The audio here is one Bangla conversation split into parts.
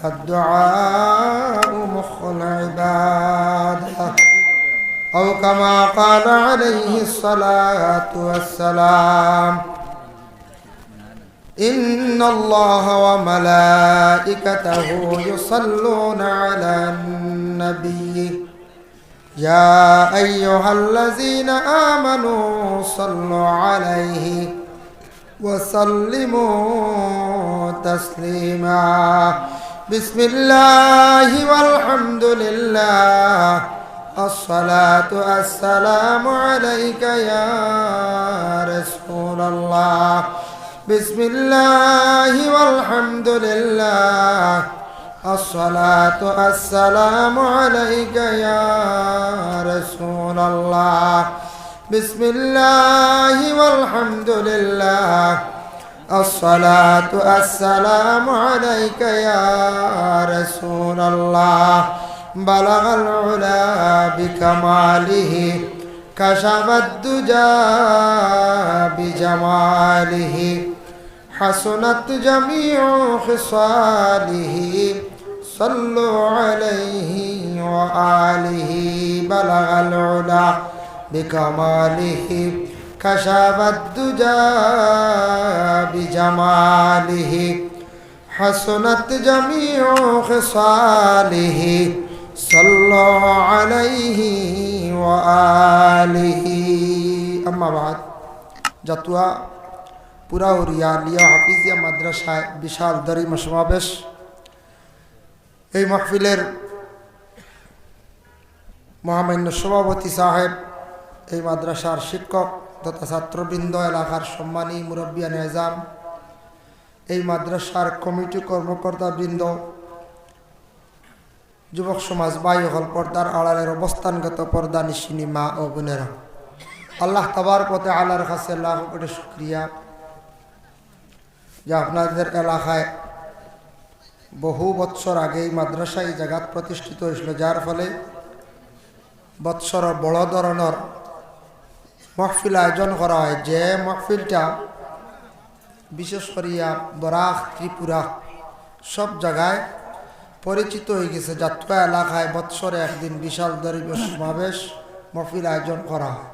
الدعاء مخ العبادة أو كما قال عليه الصلاة والسلام إن الله وملائكته يصلون على النبي يا أيها الذين آمنوا صلوا عليه وسلموا تسليما بسم الله والحمد لله الصلاة والسلام عليك يا رسول الله بسم الله والحمد لله الصلاة والسلام عليك يا رسول الله بسم الله والحمد لله الصلاة والسلام عليك يا رسول الله بلغ العلا بكماله كشف الدجى بجماله حسنت جميع خصاله صلوا عليه وآله بلغ العلا بكماله كشف الدجى بجماله حسنت جميع خصاله صلوا عليه وآله أما بعد জাতুয়া পুরাউরিয়া লিয়া হাফিজিয়া মাদ্রাসায় বিশাল দরিমা সমাবেশ। এই মাহফিলের মহামান্য সভাপতি সাহেব, এই মাদ্রাসার শিক্ষক তথা ছাত্রবৃন্দ, এলাকার সম্মানী মুরব্বিয়ান এজাম, এই মাদ্রাসার কমিটি কর্মকর্তাবৃন্দ, যুবক সমাজ ভাই হল, পর্দার আড়ালের অবস্থানগত পর্দা নিশিনী মা ও বোনেরা, আল্লাহ তাবারক ওয়া তাআলার কাছে লাখ কোটি শুকরিয়া যে আপনাদের এলাকায় বহু বৎসর আগে এই মাদ্রাসা এই জায়গা প্রতিষ্ঠিত হয়েছিল, যার ফলে বৎসর বড় ধরনের মাহফিল আয়োজন করা হয়। যে মাহফিলটা বিশেষ করিয়া বরাক, ত্রিপুরা সব জায়গায় পরিচিত হয়ে গেছে। জাতুয়া এলাকায় বৎসরে একদিন বিশাল দরিদ্র সমাবেশ মাহফিল আয়োজন করা হয়।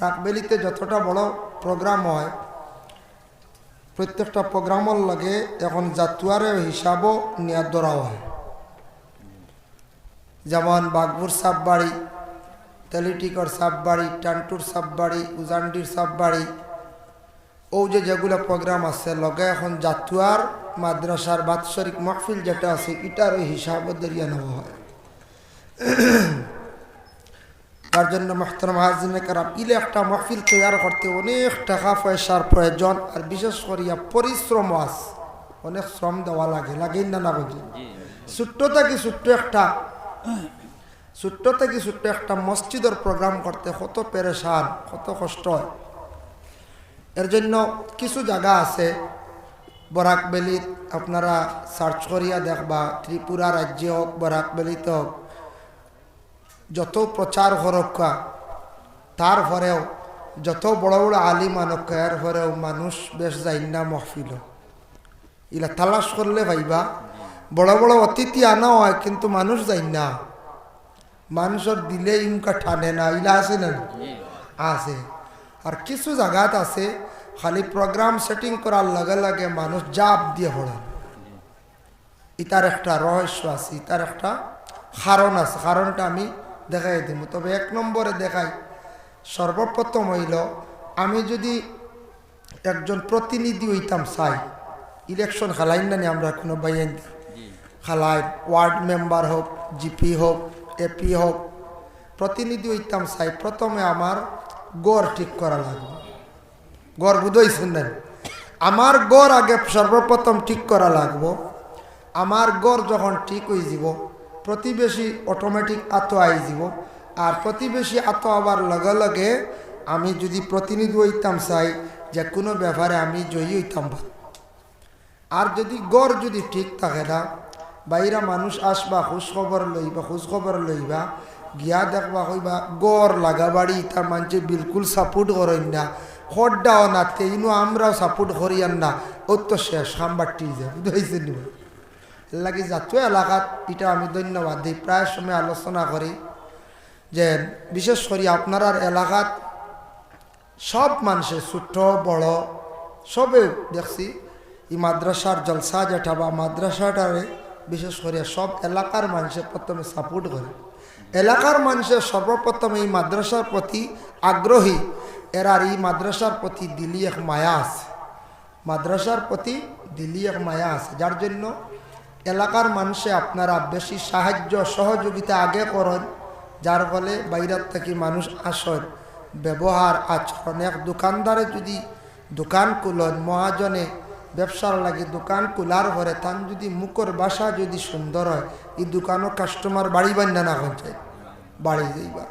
রাকবেলিতে যতটা বড় প্রোগ্রাম হয়, প্রত্যেকটা প্রোগ্রামের লাগে এখন জাতুয়ারের হিসাবও নেওয়ার ধরা হয়। যেমন বাগপুর সাববাড়ি, তেলিটিকর সাববাড়ি, টান্টুর সাববাড়ি, উজান্ডির সাববাড়ি, ও যেগুলো প্রোগ্রাম আছে লগে এখন জাতুয়ার মাদ্রাসার বাৎসরিক মাহফিল যেটা আছে এটার ওই হিসাবও দরিয়া নেওয়া হয়। তার জন্য মোহতারাম হাজিরিনে কেরাম, ইলে একটা মাহফিল তৈরি করতে অনেক টাকা পয়সার প্রয়োজন, আর বিশেষ করিয়া পরিশ্রম আছে, অনেক শ্রম দেওয়া লাগে, লাগেই না না বুঝি। ছোট্ট থেকে ছোট্ট একটা মসজিদের প্রোগ্রাম করতে কত পেরেশান, কত কষ্ট হয়। এর জন্য কিছু জায়গা আছে বরাকবেলিত, আপনারা সার্চ করিয়া দেখবা, ত্রিপুরা রাজ্যে হোক, বরাকবেলিতে হোক, যত প্রচার হরক্কা তারপরেও যত বড় বড় আলিম আনক্কা এর পরেও মানুষ বেশ যায় না মহফিল। ইলা তালাশ করলে ভাইবা বড় বড় অতিথি আনা হয় কিন্তু মানুষ যায় না, মানুষের দিলে ইমকা ঠানে না, ইলা আছে না আছে। আর কিছু জায়গাত আছে খালি প্রোগ্রাম সেটিং করার লগে লগে মানুষ জাপ দিয়ে পড়ে। ইতার একটা রহস্য আছে, ইতার একটা কারণ আছে, কারণটা আমি দেখাই দিব। তবে এক নম্বরে দেখাই, সর্বপ্রথম হইল আমি যদি একজন প্রতিনিধি হইতাম চাই, ইলেকশন খেলাই না আমরা কোনো বাইন খেলাই, ওয়ার্ড মেম্বার হোক, জিপি হোক, এপি হোক, প্রতিনিধি হইতাম চাই, প্রথমে আমার গড় ঠিক করা লাগবে। গড় বুঝই শুনলেন, আমার গড় আগে সর্বপ্রথম ঠিক করা লাগবো। আমার গড় যখন ঠিক হয়ে যাব, প্রতিবেশী অটোমেটিক আতো আই যাব, আর প্রতিবেশী আতো আবার লগে লগে আমি যদি প্রতিনিধি হইতাম চাই যে কোনো ব্যাপারে আমি জয়ী হইতাম। আর যদি গড় যদি ঠিক থাকে না, বাইরা মানুষ আসবা খোঁজখবর লইবা, গিয়া দেখবা কইবা গড় লাগা বাড়ি তার মানুষ বিলকুল সাপোর্ট করেন না, খড্ডাও না, তেইনও আমরাও সাপোর্ট করিয়ান না, ও তো শেষ খামবাটি যায়, বুঝতে লাগি জাতীয় এলাকাত এটা আমি ধন্যবাদ দিই। প্রায় সময় আলোচনা করি যে বিশেষ করে আপনার এলাকাত সব মানুষের ছোট বড় সবে দেখছি এই মাদ্রাসার জলসা যেটা বা মাদ্রাসাটারে বিশেষ করে সব এলাকার মানুষের প্রথমে সাপোর্ট করে। এলাকার মানুষের সর্বপ্রথম এই মাদ্রাসার প্রতি আগ্রহী, এরার এই মাদ্রাসার প্রতি দিলি এক মায়া আছে, মাদ্রাসার প্রতি দিলি এক মায়া আছে, যার জন্য এলাকার মানুষে আপনারা বেশি সাহায্য সহযোগিতা আগে করেন, যার ফলে বাইরের থেকে মানুষ আসেন। ব্যবহার আচরণ এক দোকানদারে যদি দোকান খুলেন, মহাজনে ব্যবসার লাগে দোকান খোলার পরে তান যদি মুখর বাসা যদি সুন্দর হয়, এই দোকানও কাস্টমার বাড়ি বান্ধা না হয়ে যায়, বাড়ি যাইবা।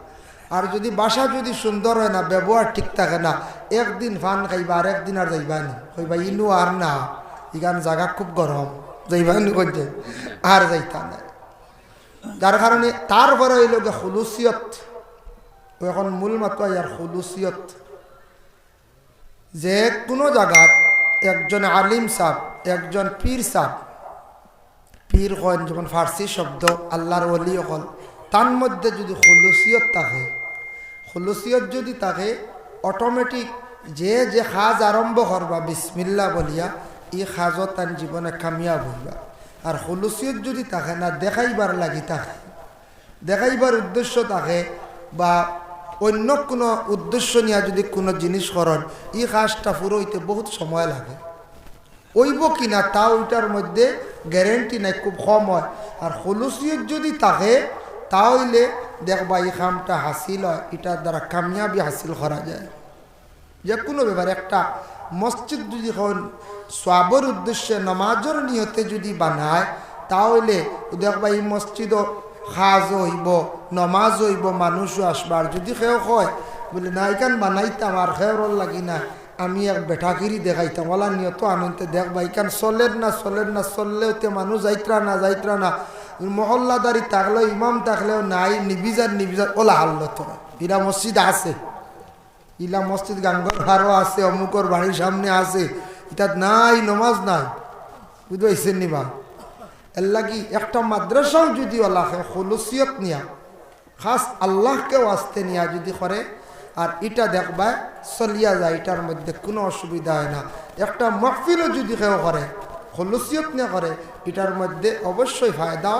আর যদি বাসা যদি সুন্দর হয় না, ব্যবহার ঠিক থাকে না, একদিন ফান খাইবা আর একদিন আর যাইবা নি, কইবা ইনু আর না, ইখান জায়গা খুব গরম, যাইবা নি কইছে আর যাইতা না। যার কারণে তারপরে হইল গে খুলুসিয়ত, এখন মূল মাত্র ইয়ার খুলুসিয়ত। যে কোনো জায়গাত একজন আলিম সাহ, একজন পীর সাহ, পীর হন যখন ফার্সি শব্দ, আল্লাহর ওলি হল, তার মধ্যে যদি খুলুসিয়ত থাকে, খুলুসিয়ত যদি থাকে, অটোমেটিক যে যে কাজ আরম্ভ করবা বিসমিল্লা বলিয়া, এই কাজও তার জীবনে কামিয়াব হইবা। আর খুলুসিয়ত যদি থাকে না, দেখাইবার লাগি থাকে, দেখাইবার উদ্দেশ্য থাকে বা অন্য কোনো উদ্দেশ্য নিয়ে যদি কোনো জিনিস করেন, এই কাজটা পুরো হইতে বহুত সময় লাগে, ওইব কিনা তা ওইটার মধ্যে গ্যারেন্টি নাই, খুব কম হয়। আর খুলুসিয়ত যদি থাকে তাহলে দেখবা এই কামটা হাসিল হয়, এটার দ্বারা কামিয়াবি হাসিল করা যায়। যে কোনো ব্যাপার, একটা মসজিদ যদি সওয়াবের উদ্দেশ্যে নামাজের নিয়তে যদি বানায়, তাহলে দেখবা এই মসজিদও খাজ হইব, নমাজ হইব, মানুষও আসবার। যদি কেউ কয় বলে না এখান বানাইতাম আর খেয়র লাগি না, আমি এক বেঠাকিরি দেখাইতাম, ওলা নিয়ত আনন্দে দেখবা এখান চলের না চলের না, চললেও তে মানুষ যাইত্রা না যাইত্রা না, মহল্লাদারি থাকলেও ইমাম থাকলেও নাই, নিবিজার নিবিজার ওলা হাল্ল তো। ইলা মসজিদ আছে, ইলা মসজিদ গাঙ্গর হারও আছে, অমুকর বাড়ির সামনে আছে, ইটাত নাই নমাজ নাই, বুঝতে পারছেন নি বা? এর লাগি একটা মাদ্রাসাও যদি ওলাকে খুলুসিয়ত নিয়া, খাস আল্লাহকেও আসতে নিয়া যদি করে, আর এটা দেখবা চলিয়া যায়, এটার মধ্যে কোনো অসুবিধা হয় না। একটা মহফিলও যদি কেউ করে, খুলুসিয়ত নিয়ে করে, এটার মধ্যে অবশ্যই ফায়দা,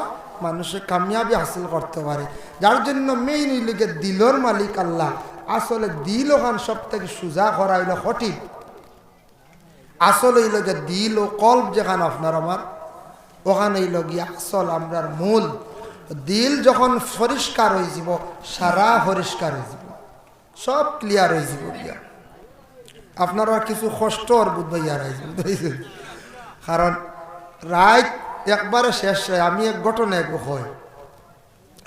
মানুষের কামিয়াবি হাসিল করতে পারে। যার জন্য মেইন হইলকে দিলর মালিক আল্লাহ। আসলে দিল ওখান সব থেকে সোজা করা হইল কঠিন। আসলে হইলকে দিল ও কল্প যেখানে আপনার আমার, ওখানে হইল গিয়া আসল আমরার মূল। দিল যখন পরিষ্কার হয়ে যাব, সারা পরিষ্কার হয়ে যাব, সব ক্লিয়ার হয়ে যাব গিয়া। আপনারা কিছু কষ্ট আর বুঝবাই আর বুঝতে, কারণ রাত একবারে শেষ হয়। আমি এক ঘটনা এক হয়,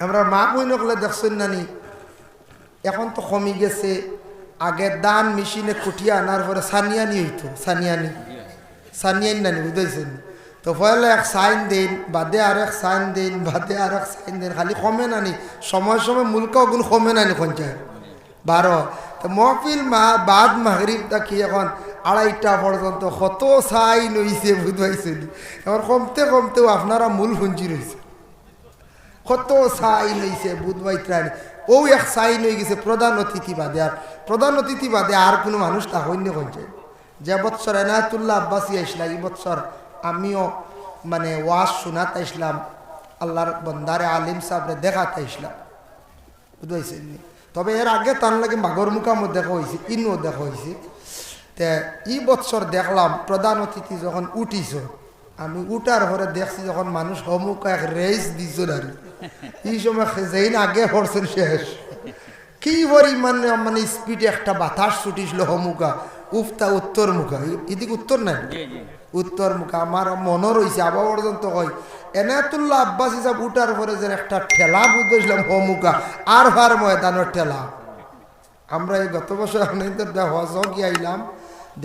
আমরা মা বইনকলে দেখছেন নানি, এখন তো কমে গেছে। আগে দান মেশিনে কুটিয়া আনার পরে সানিয়ানি হইতো, সানিয়ানি নানি বুঝতেছেন। তো পয়লা এক সাইন দিন, বাদে আর এক সাইন দিন, বাদে আর এক সাইন দিন, খালি কমে নানি, সময় সময় মুলকাও গুণ কমে নানি পঞ্চায়েত 12। তো মহফিল বাদ মাগরিব থাকি এখন 2:30 পর্যন্ত কত সাইন হয়েছে বুঝবাইছেন। এখন কমতে কমতেও আপনারা মূল পুঞ্জি রয়েছে, কত সাইন হয়েছে বুধবাইত্রানি। ও এক সাইন হয়ে গেছে প্রধান অতিথি বাদে, আর প্রধান অতিথি বাদে আর কোনো মানুষ তা হইন্য কইছে। যে বৎসর এনায়েতুল্লাহ আব্বাসী আসলাম, এই বৎসর আমিও মানে ওয়াজ শোনাতে আসলাম, আল্লাহর বন্দারে আলিম সাহেবরে দেখাতে আসলাম, বুঝতে। তবে এর আগে তার লাগে মাগর মুকামও দেখা হয়েছে, ইনও দেখা হয়েছে। তে এই বৎসর দেখলাম প্রধান অতিথি যখন উঠিস, আমি উঠার পরে দেখছি যখন মানুষ হমুকা এক রেস দিছ আর এই সময় যেইন আগে পড়ছেন শেষ, কি পরিমাণ মানে স্পিডে একটা বাতাস ছুটিছিল হমুকা, উফতা উত্তর মুখা, এদিকে উত্তর নাই, উত্তর মুখা। আমার মনে রয়েছে আবার পর্যন্ত হয় এনায়েতুল্লাহ আব্বাস হিসাব উঠার পরে যে একটা ঠেলা বুঝলাম হমুকা, আর ভার ময়দানের ঠেলা। আমরা এই গত বছর হজ গিয়ে আইলাম,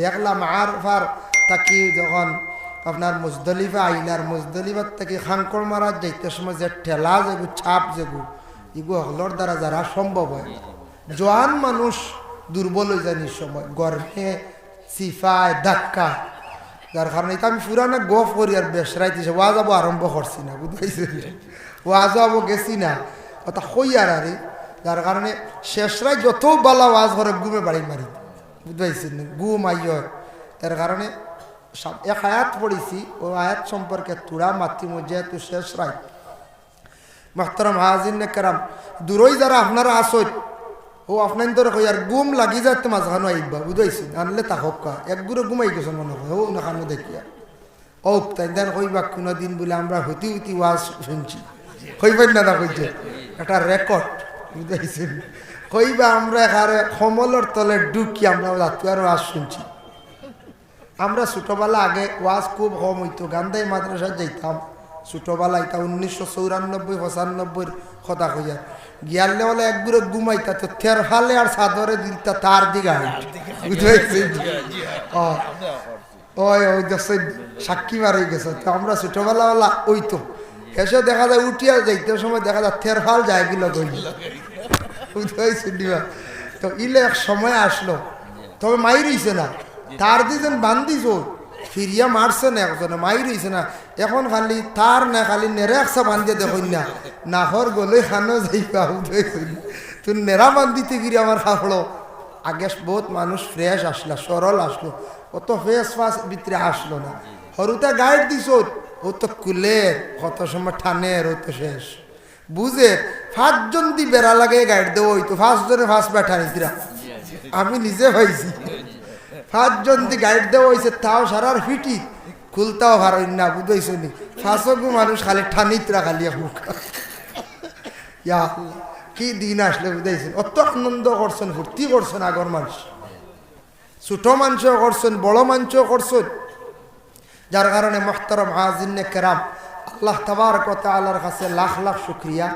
দেখলাম আর ভার তাকি যখন আপনার মুজদলিফা আইলার, মুজদলিফার থেকে খাঙ্কর মারা যাইতে সময় যে ঠেলা যেগু ছাপ যেগু, এগুলো হলর দ্বারা যারা সম্ভব হয়। জোয়ান মানুষ দুর্বল হয়ে যায় সময়, গরমে সিফায় ধাক্কা, যার কারণে এটা আমি পুরানা গফ করি আর বেসরাই দিছে ওয়াজ আবো আরম্ভ করছি না বুঝতে ওয়াজ আবো গেছি না ওটা হই আর আরে যার কারণে শেষরাই যত বালা ওয়াজ করে ঘুমে বাড়ি মারি বুঝতে ঘুম আইয় এর কারণে এক আয়াত পড়েছি ও আয়াত সম্পর্কে তুড়া মাতৃ যেহেতু শেষ রায় মোহতারাম হাজির কেরাম দূরই যারা আপনারা আসত ও আপনার ধরে কই আর গুম লাগি যাতে মাঝখানো আইবা বুঝাইছেন আনলে তা হকা এক গুড়ে ঘুমাই গেছেন মনে হয় ও নাখানো দেখিয়া ও তাই দেন কইবা কোনো দিন বলে আমরা হতি হতি ওয়াজ শুনছি কইবেন না কইছে একটা রেকর্ড বুঝাইছেন কইবা আমরা এখানে কমলের তলে ডুকি আমরা জাতুয়ার ওয়াজ শুনছি আমরা ছোটবেলা আগে ওয়াজ খুব কম হইতো গান্ধাই মাদ্রাসা যাইতাম ছোটবেলা এটা 1994-95 কথা কইয়া গিয়ালে বলে একগুলো ঘুমাইতা তো থের হালে আর সাদরে দিলতা তার দিকে বুঝতে ওই ওই দেশে সাক্ষী বার হয়ে গেছে তো আমরা ছোটবেলা ওই তো এসে দেখা যায় উঠিয়া যাইতে সময় দেখা যায় থের ফাল যায় গিল বুঝতে তো ইলে এক সময় আসলো তবে মাই রইছে না তার দিজন বান্দিছ ফিরিয়া মারছে না একজনে মাই রইছে না এখন খালি তার না খালি নেড়ে একসা বান্ধিয়ে দেখুন না নাহর গলে খানো যাইবা তুই নেড়া বান্ধিতে গিয়ে আমার খাফলো আগে বহুত মানুষ ফ্রেশ আসলো সরল আসলো অত ফেস ফাস ভিতরে আসলো না হরুতা গাইড দিছ ও তো কুলের কত সময় ঠানের ও তো শেষ বুঝে 5 জন দি বেড়া লাগে গাইড দেবো হইতো 5 জনে 5 বেঠা নিতরা আমি নিজে পাইছি 5 জন দি গাইড দেওয়া হয়েছে তাও সারার ফিটি খুলতাও হারই না বুঝাইছ নি 500 মানুষ খালি ঠানিতরা খালি মুখ ইয়া কি দিন আসলে বুঝাইছেন অত আনন্দ করছেন ফুর্তি করছেন আগর মানুষ ছোট মানুষও করছেন বড় মানুষও করছেন যার কারণে মোহতারম হাজির কেরাম আল্লাহ তাবারক ওয়া তাআলার কাছে লাখ লাখ শুকরিয়া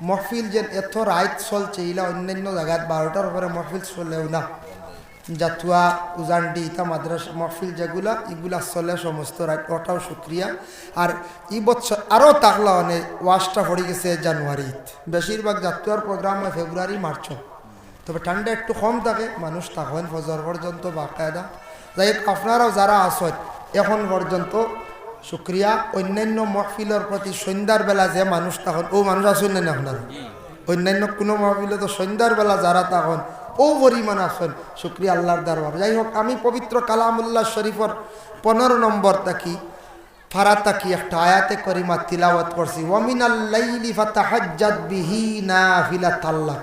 মহফিল যে এত রাত চলছে ইলা অন্যান্য জায়গায় 12টার উপরে মহফিল চলেও না জাতুয়া উজানডি ইতা মাদ্রাসা মহফিল যেগুলা এগুলা চলে সমস্ত রাত ওটাও শুক্রিয়া আর এই বছর আরও তাকলা অনেক ওয়াশটা পড়ে গেছে জানুয়ারিত বেশিরভাগ জাতুয়ার প্রোগ্রাম হয় ফেব্রুয়ারি মার্চ তবে ঠান্ডা একটু কম থাকে মানুষ তখন ফজর পর্যন্ত বাকায়দা যাই হোক আপনারাও যারা আসেন এখন পর্যন্ত শুক্রিয়া অন্যান্য মহফিলের প্রতি সন্ধ্যার বেলা যে মানুষ তখন ও মানুষ আসেন না আপনারা অন্যান্য কোনো মহফিলে তো সন্ধ্যার বেলা যারা তখন ও পরিমাণ আসেন শুক্রিয়া আল্লাহর দরবার যাই হোক আমি পবিত্র কালামুল্লাহ শরীফর 15 নম্বর তাকি ফারা তাকি একটা আয়াতে করিমা তিলাওয়াত করছি ওয়ামিনাল লাইলি ফাতাহাজ্জাদ বিহি নাফিলাতাল লাক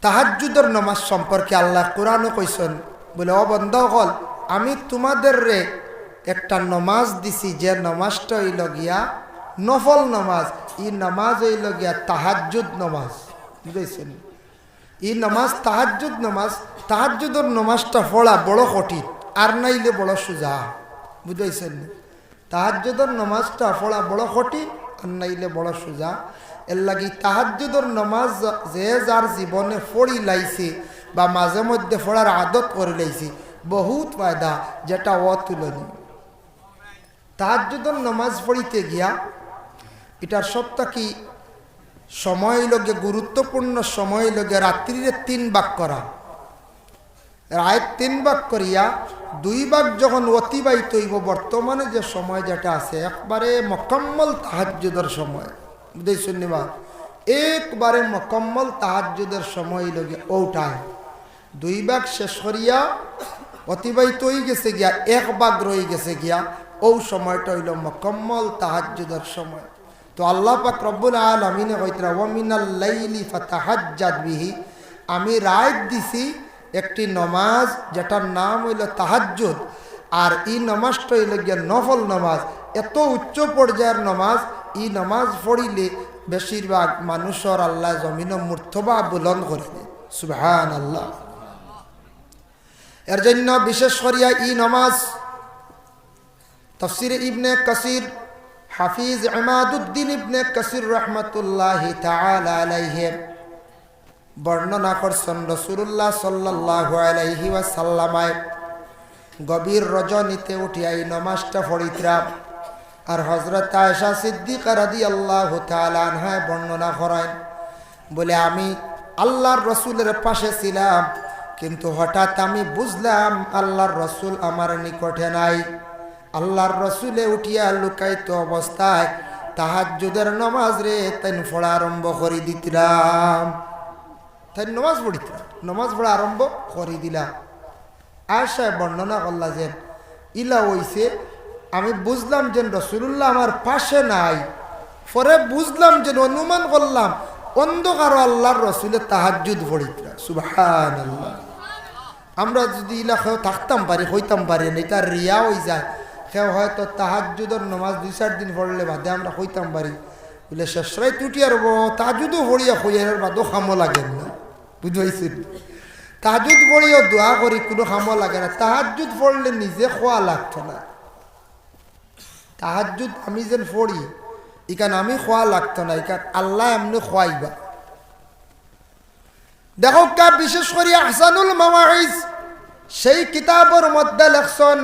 তাহাজ্জুদের নামাজ সম্পর্কে আল্লাহ কোরআনে কইছেন বলে ও বান্দাগণ আমি তোমাদের রে একটা নামাজ দিছি যে নামাজটা হইল গিয়া নফল নামাজ এই নামাজ হইল গিয়া তাহাজ্জুদ নামাজ বুঝেছেন এই নামাজ তাহাজ্জুদ নামাজ তাহাজ্জুদের নামাজটা পড়া বড় কঠিন আর নাইলে বড় সোজা বুঝেছেন তাহাজ্জুদের নামাজটা পড়া বড় কঠিন আর নাইলে বড় সোজা এর লাগি তাহাজ্জুদের নামাজ যে যার জীবনে পড়ি লাইছে বা মাঝে মধ্যে পড়ার আদত করে লাইছে বহুত ফায়দা যেটা অতুলনীয় তাহাজ্জুদের নামাজ পড়িতে গিয়া এটার সবটা কি সময় লগে গুরুত্বপূর্ণ সময় লগে রাত্রিরে 3 ভাগ করা রাত 3 ভাগ করিয়া 2 ভাগ যখন অতিবাহিত হইব বর্তমানে যে সময় যেটা আছে একবারে মোকাম্মল তাহাজ্জুদের সময় বুঝেছেন নিবা একবারে মোকাম্মল তাহাজ্জুদের সময় লগে ওটায় 2 ভাগ শেষ করিয়া অতিবাহিত হয়ে গেছে গিয়া 1 ভাগ রয়ে গেছে গিয়া ও সময়টা হইল মোকাম্মল তাহাজ্জুদের সময় তো আল্লাহ পাক রব্বুল আলামিনে কইতরা ওয়া মিনাল লাইলি ফাতাহাজ্জাদ বিহি আমি রাত দিছি একটি নামাজ যেটার নাম হইল তাহাজ্জুদ আর এই নামাজটা হইল গিয়া নফল নামাজ এত উচ্চ পর্যায়ের নামাজ এই নামাজ পড়িলে বেশিরভাগ মানুষের আল্লাহ জমিনে মর্তবা বুলন্দ করে দেয় সুবহানাল্লাহ এর জন্য বিশেষ করিয়া এই নামাজ তাফসীরে ইবনে কাসির হাফিজ ইমাদুদ্দিন ইবনে কাসির রাহমাতুল্লাহি তাআলা আলাইহি বর্ণনা করছেন রাসূলুল্লাহ সাল্লাল্লাহু আলাইহি ওয়াসাল্লাম গভীর রজনীতে উঠিয়া এই নামাজটা পড়িতরা আর হযরত আয়েশা সিদ্দিকা রাদিয়াল্লাহু তাআলা আনহা বর্ণনা করেন বলে আমি আল্লাহর রাসূলের পাশে ছিলাম কিন্তু হঠাৎ আমি বুঝলাম আল্লাহর রসুল আমার নিকটে নাই। আল্লাহর রসুলে উঠিয়া লুকাইত অবস্থায় তাহাজ্জুদের নমাজ রে তাই পড়া আরম্ভ করে দিতাম। তাই নমাজ পড়িতাম, নমাজ পড়া আরম্ভ করে দিলাম। আয়েশা বর্ণনা করলা যে ইলা হইছে আমি বুঝলাম যে রসুল্লাহ আমার পাশে নাই। পরে বুঝলাম যে অনুমান করলাম অন্ধকার আল্লাহর রসুলের তাহাজ্জুদ পড়িতরা। সুবহানাল্লাহ। আমরা যদি ইলাকায় থাকতাম পারি হইতাম পারি না, এটা রিয়া হয়ে যায়। কেউ হয়তো তাহাজ্জুদের নমাজ 2-4 দিন পড়লে বাদে আমরা হইতাম পারি বলে শেষরাই টুটি আর তাহাজ্জুদও পড়িয়া হইয়ার বাদও খামো লাগেন না। বুঝাইছি? তাহাজ্জুদ পড়িও দোয়া করি কোনো খামো লাগে না। তাহাজ্জুদ পড়লে নিজে খোয়া লাগতো না। তাহাজ্জুদ আমি যেন পড়ি এখানে আমি খোয়া লাগতো না, এখানে আল্লাহ এমনি খোয়াইবা। দেখো কা বিশেষ করে আহসানুল মাওয়াইজ সেই কিতাবের মধ্যে লেখছেন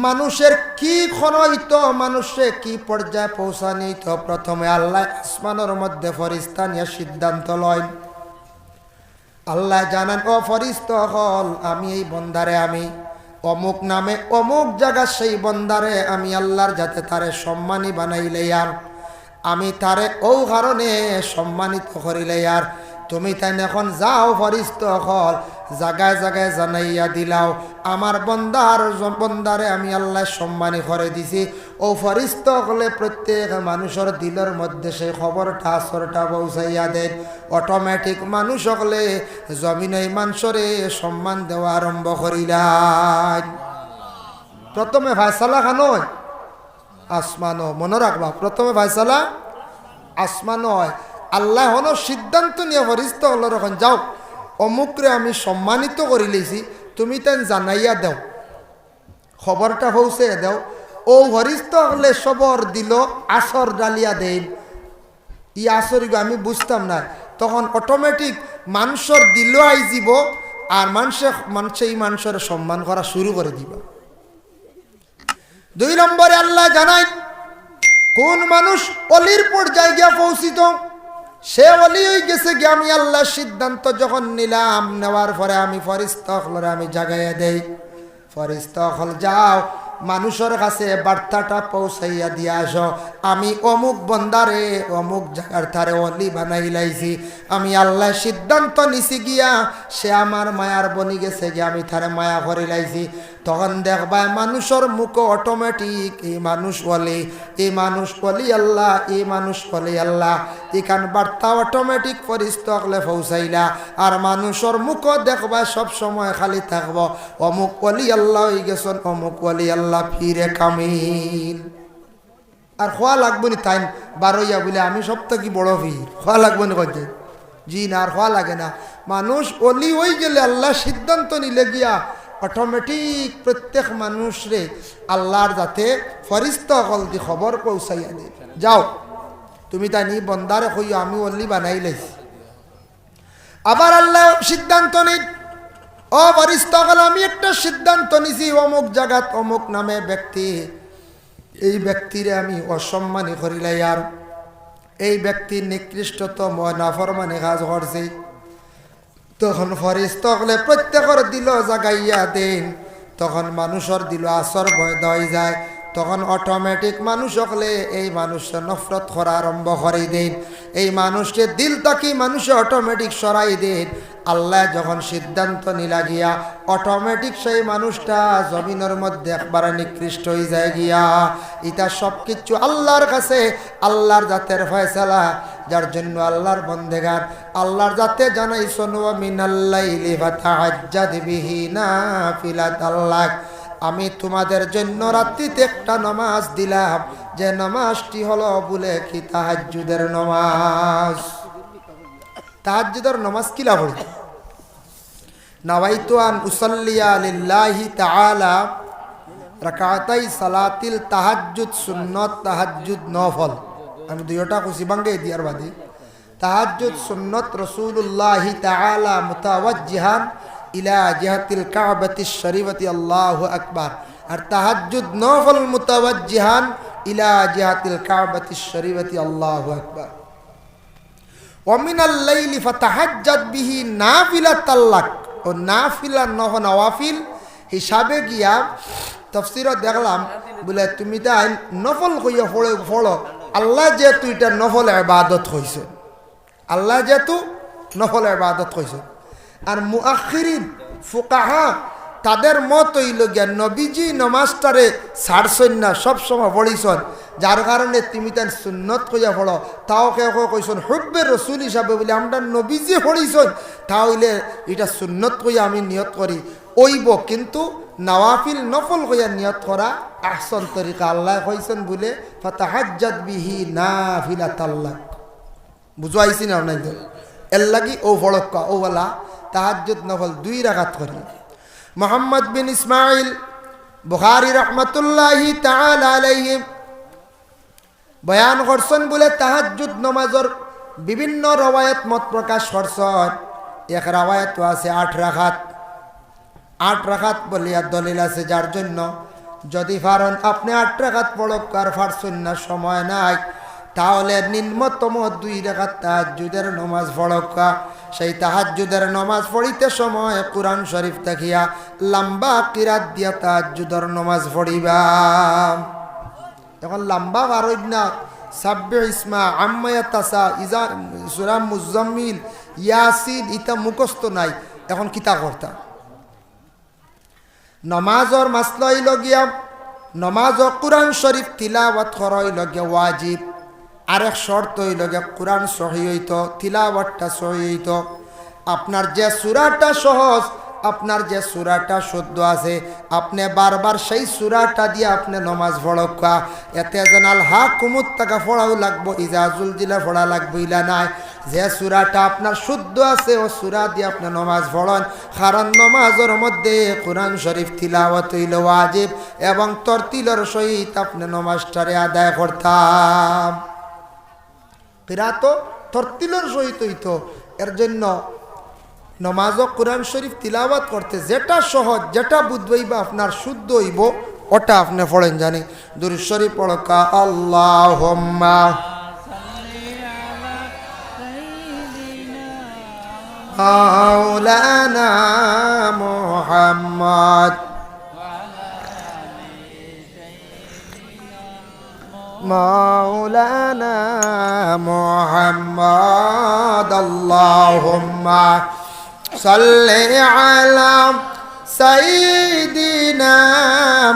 মানুষের কি খনইত, মানুষে কি পর্যায়ে পৌঁছানিত। প্রথমে আল্লাহ আসমানের মধ্যে ফরিস্তা নিয়ে সিদ্ধান্ত লয়। আল্লাহ জানান ও ফরিস্তা হল আমি এই বন্দারে আমি অমুক নামে অমুক জায়গা সেই বন্দারে আমি আল্লাহর যাতে তারে সম্মানী বানাইলে আর আমি তারে ও কারণে সম্মানিত করিলে আর তুমি তাই এখন যাও ফরিস্তা হল জায়গায় জায়গায় জানাইয়া দিলাও আমার বন্দারে আমি আল্লাহ সম্মানী করে দিছি। ও ফরিস্তা হলে প্রত্যেক মানুষের দিলের মধ্যে সেই খবরটা আসরটা পৌঁছাইয়া দেন। অটোমেটিক মানুষ হলে জমিনে মানুষরে সম্মান দেওয়া আরম্ভ করিলাম। প্রথমে ফায়সালা খানয় আসমানো, মনে রাখবা প্রথমে ফায়সালা আসমানো হয়। আল্লাহ হলো সিদ্ধান্ত নিয়ে ফরিস্তা হলো এখন যাও অমুকরে আমি সম্মানিত করে লিছি, তুমি তেন জানাইয়া দেও, খবরটা পৌঁছে দেও। ও ফরিস্তা হলে সবর দিল আসর ডালিয়া দেন। ই আসর আমি বুঝতাম না, তখন অটোমেটিক মানুষের দিল আই যাব আর মানুষে এই মানুষের সম্মান করা শুরু করে দিব। 2 নম্বরে আল্লাহ জানায় কোন মানুষ অলির পর্যায়ে গিয়া পৌঁছিত সে অলি হয়ে গেছে গিয়ে আমি আল্লাহ সিদ্ধান্ত যখন নিলাম নেওয়ার পরে আমি ফরিস্তা হলরে আমি জাগাইয়া দেই। ফরিস্তা হল যাও মানুষের কাছে বার্তাটা পৌঁছাইয়া দিয়া আসো আমি অমুক বন্দারে অমুক জায়গার তারে অলি বানাই লাইছি। আমি আল্লাহ সিদ্ধান্ত নিছি গিয়া সে আমার মায়ার বনি গেছে গিয়া আমি তারে মায়া করে লাইছি। তখন দেখবা মানুষের মুখ অটোমেটিক এই মানুষ বলে এই মানুষ বলি আল্লাহ এই মানুষ বলি আল্লাহ এখান বার্তা অটোমেটিক ফরিস্তা হলে পৌঁছাইলা। আর মানুষের মুখ দেখবা সব সময় খালি থাকবো অমুক বলি আল্লাহ হয়ে গেছেন অমুক বলি আল্লাহ ফিরে কামিল। আর খোয়া লাগবো নি তাই বারইয়া বলে আমি সব থেকে বড় ফির খোয়া লাগবো না কত জি না, আর খোয়া লাগে না। মানুষ অলি হয়ে গেলে আল্লাহ সিদ্ধান্ত নিলে গিয়া অটোমেটিক প্রত্যেক মানুষরে আল্লাহর যাতে ফরিস্তা হল দি খবর পৌঁছাইয়া দে যাও তুমি তাই নি বন্দারে কইও আমি অলি বানাই লাইছি। আবার আল্লাহ সিদ্ধান্ত নেই ও ফরিস্তা হল আমি একটা সিদ্ধান্ত নিছি অমুক জায়গাত অমুক নামে ব্যক্তি এই ব্যক্তিরে আমি অসম্মানী করিলাই আর এই ব্যক্তির নিকৃষ্টতম নাফরমানি কাজ করছে। তখন ফরিস্তা হলে প্রত্যেকের দিল জাগাইয়া দেন। তখন মানুষের দিল আসর ভয় হয়ে যায়। তখন অটোমেটিক মানুষ হলে এই মানুষের নফরত করা আরম্ভ করে দেন। এই মানুষকে দিল তাকি মানুষে অটোমেটিক সরাই দেন। আল্লাহ যখন সিদ্ধান্ত নিলা গিয়া অটোমেটিক সেই মানুষটা জমিনের মধ্যে একবারে নিকৃষ্ট হয়ে যায় গিয়া। এটা সব কিছু আল্লাহর কাছে আল্লাহর জাতের ফয়সালা, যার জন্য আল্লাহর বন্দেগান আল্লাহর জাতে জানাইছেন ওয়া মিনাল্লাইলি ফাতাহাজ্জাদ বিহি নাফিলাতাল লাক আমি তোমাদের জন্য রাত্রিতে একটা নামাজ দিলাম যে নামাজটি হলো বলে কি তাহাজ্জুদের নামাজ। তাহাজ্জুদের নামাজ কিলা পড়ি নাওয়াইতু আন উসাল্লিয়া লিল্লাহি তাআলা রাকাতাই সালাতিল তাহাজ্জুদ সুন্নাত তাহাজ্জুদ নফল। আমি দুইটা কইছি বাঙ্গে দিয়ার বাদে তাহাজ্জুদ সুন্নাত রাসূলুল্লাহি তাআলা মুতাওয়াজ্জিহান ইলা জিহাতিল কাবাতিশ শরীফতি আল্লাহু আকবার। আর তাহাজ্জুদ নফল মুতাওয়াজ্জিহান ইলা জিহাতিল কাবাতিশ শরীফতি আল্লাহু আকবার। ওয়া মিনাল লাইলি ফাতাহাজ্জাদ বিহি নাফিলাতাল লাক ও নাফিল আর নওয়াফিল হিসাবে গিয়া তাফসীরত দেখলাম বলে তুমি তাই নফল কইয়া পড়ো আল্লাহ যেহেতু এটা নফল ইবাদত হইছে, আল্লাহ যেহেতু নফল ইবাদত হইছে। আর মুআখিরিন ফুকাহা তাদের মত হইল গিয়া নবীজি নমাজটারে ছাড়ছেন না, সবসময় পড়িছন, যার কারণে তুমি তার সুন্নত কইয়া পড়ো। তাও কেউ কেউ কইছেন হুব্বে রসুল হিসাবে বলে আমরা নবীজি পড়িছন, তাহলে এটা সুন্নত কইয়া আমি নিয়ত করি ওইব, কিন্তু নওয়াফিল নফল কইয়া নিয়ত করা আহসন তরিকা। আল্লাহ কইছেন বলে ফাতাহাজ্জাত বিহি নাফিলাতাল্লাহ, বুঝো আইছি না নাই তো এর লাগি ও ফড়ক্কা ও বলা তাহাজ্জুদ নফল 2 রাকাত করি। মোহাম্মদ বিন ইসমাইল বুখারী রহমাতুল্লাহি তাআলা আলাইহি বয়ান করছেন বলে তাহাজ্জুদ নামাজের বিভিন্ন রওয়ায়াত মত প্রকাশ করছেন। এক রওয়ায়াত আছে 8 রাকাত, 8 রাকাত বলিয়া দলিল আছে, যার জন্য যদি পারেন আপনি 8 রাকাত পড়ক আর পারছেন না সময় নাই তাহলে নিম্নতম 2 রাকাত তাহাজ্জুদের নামাজ পড়ক। সেই তাহাজ্জুদের নামাজ পড়িতে সময় কুরআন শরীফ দেখিয়া লম্বা কিরাত দিয়া তাহাজ্জুদের নামাজ পড়িবা। এখন লম্বা বারইব না, সাব্বিহ ইসমা আম্মা ইয়াতাসা ইজা সূরা মুজাম্মিল ইয়াসিন ইতা মুখস্থ নাই, এখন কিতা করতা? নমাজর মাসলা হইল গিয়া নমাজ ও কুরআন শরীফ তিলাওয়াত করা হইল গিয়া ওয়াজিব। আরেক শর্ত হইল গিয়া কুরআন সহি হইত, তিলাওয়াতটা সহি হইত। আপনার যে সূরাটা সহজ, আপনার যে সূরাটা শুদ্ধ আছে, আপনি বারবার সেই সূরাটা দিয়ে আপনি নামাজ পড়কা। এতে জানাল হাকুমুত টাকা পড়াও লাগবো, ইজাজুল জিলা পড়া লাগবো ইলা নাই। যে সূরাটা আপনার শুদ্ধ আছে ও সূরা দিয়ে আপনি নামাজ পড়েন, কারণ নামাজের মধ্যে কুরআন শরীফ তিলাওয়াত হইল ওয়াজিব এবং তরতিলের সহিত আপনি নামাজটারে আদায় করতাম। কিরাত তরতিলের সহিত হইতো। এর জন্য নমাজ ও কুরআন শরীফ তিলাওয়াত করতে যেটা সহজ, যেটা বুঝবইবা আপনার শুদ্ধ হইব, ওটা আপনি পড়েন। জানি দুরূদ শরীফ পড়কা আল্লাহুম্মা মাওলানা মুহাম্মদ মাওলানা মুহাম্মদ আল্লাহুম্মা সাল্লি আলা সাইয়্যিদিনা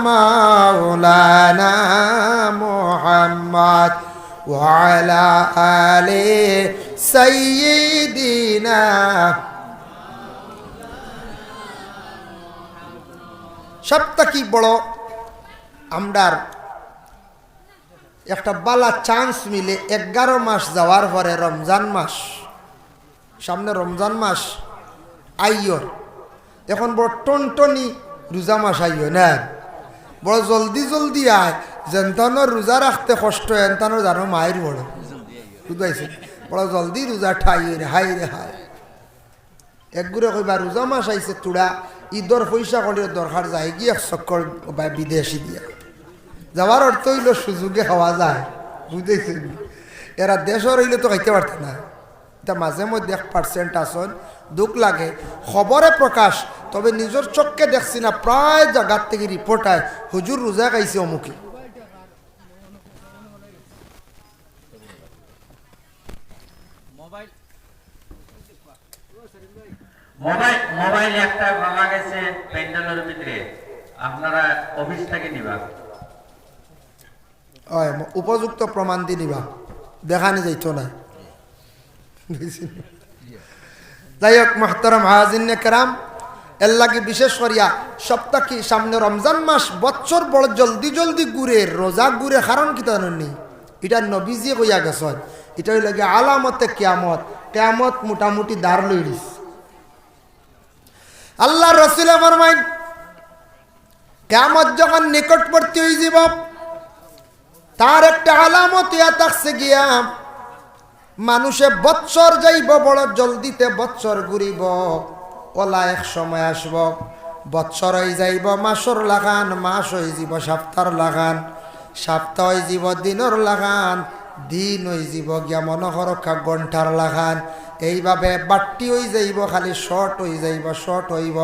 মাওলানা মুহাম্মদ ওয়া আলা আলি সাইয়্যিদিনা। সবটা কি বড় আমরার একটা বালা চান্স মিলে 11 মাস যাওয়ার পরে রমজান মাস, সামনে রমজান মাস আইয়র, এখন বড় টনটনি রোজা মাস আইয় না, বড় জলদি জলদি আয়। যেনতানোর রোজা রাখতে কষ্ট, এনতানোর জানো মায়ের বড় বুঝাইছে, বড় জলদি রোজা ঠাই রে হাই রে হাই। একগুড়ে কইবা রোজা মাস আইছে তোরা ঈদর পয়সা করে দরকার যায় কি 1 চক্কর বিদেশি দিয়া যাওয়ার অর্থ হইল সুযোগে খাওয়া যায়, বুঝেছেন? এরা দেশর হইলে তো খাইতে পারত না। এটা মাঝে মধ্যে 1% আসন, দুঃখ লাগে। খবরে প্রকাশ, তবে নিজের চোখকে দেখছি না, প্রায় জায়গার থেকে রিপোর্ট আয় হুজুর রোজা খাইছে অমুকে। মোবাইল একটা ভাঙা গেছে প্যান্ডেলের ভিতরে, আপনারা অফিস থেকে নিবা, উপযুক্ত প্রমাণ দিয়ে নিবা, দেখানি যাইত না। যাই হোক মুহতারাম হাজিরিনে কেরাম, এর লাগে বিশেষ করিয়া সপ্তাহ কি সামনে রমজান মাস বছর বড় জলদি জলদি ঘুরে রোজা ঘুরে, কারণ কি জানেননি? এটা নবীজি কইয়া গেছেন, এটা হইল গিয়ে আলামতে কিয়ামত। কিয়ামত মোটামুটি দাঁড় লইরিস। আল্লাহ রাসূল ফরমাইন কিয়ামত যখন নিকটবর্তী হয়ে যাব, তার একটা আলামত ইয়া থাকছে গিয়া মানুষে বৎসর যাইব, বড় জলদিতে বৎসর ঘুরিব। ওলা এক সময় আসব বৎসর হয়ে যাইব মাসর লাগান, মাস হয়ে যাব সপ্তাহ লাগান, সপ্তাহ হয়ে যাব দিনর লাগান, দিন হয়ে যাব গিয়া মনোহরক্ষা ঘন্টার লাগান, এইভাবে বাট্টি হয়ে যাইব, খালি শর্ট হয়ে যাইব, শর্ট হইব।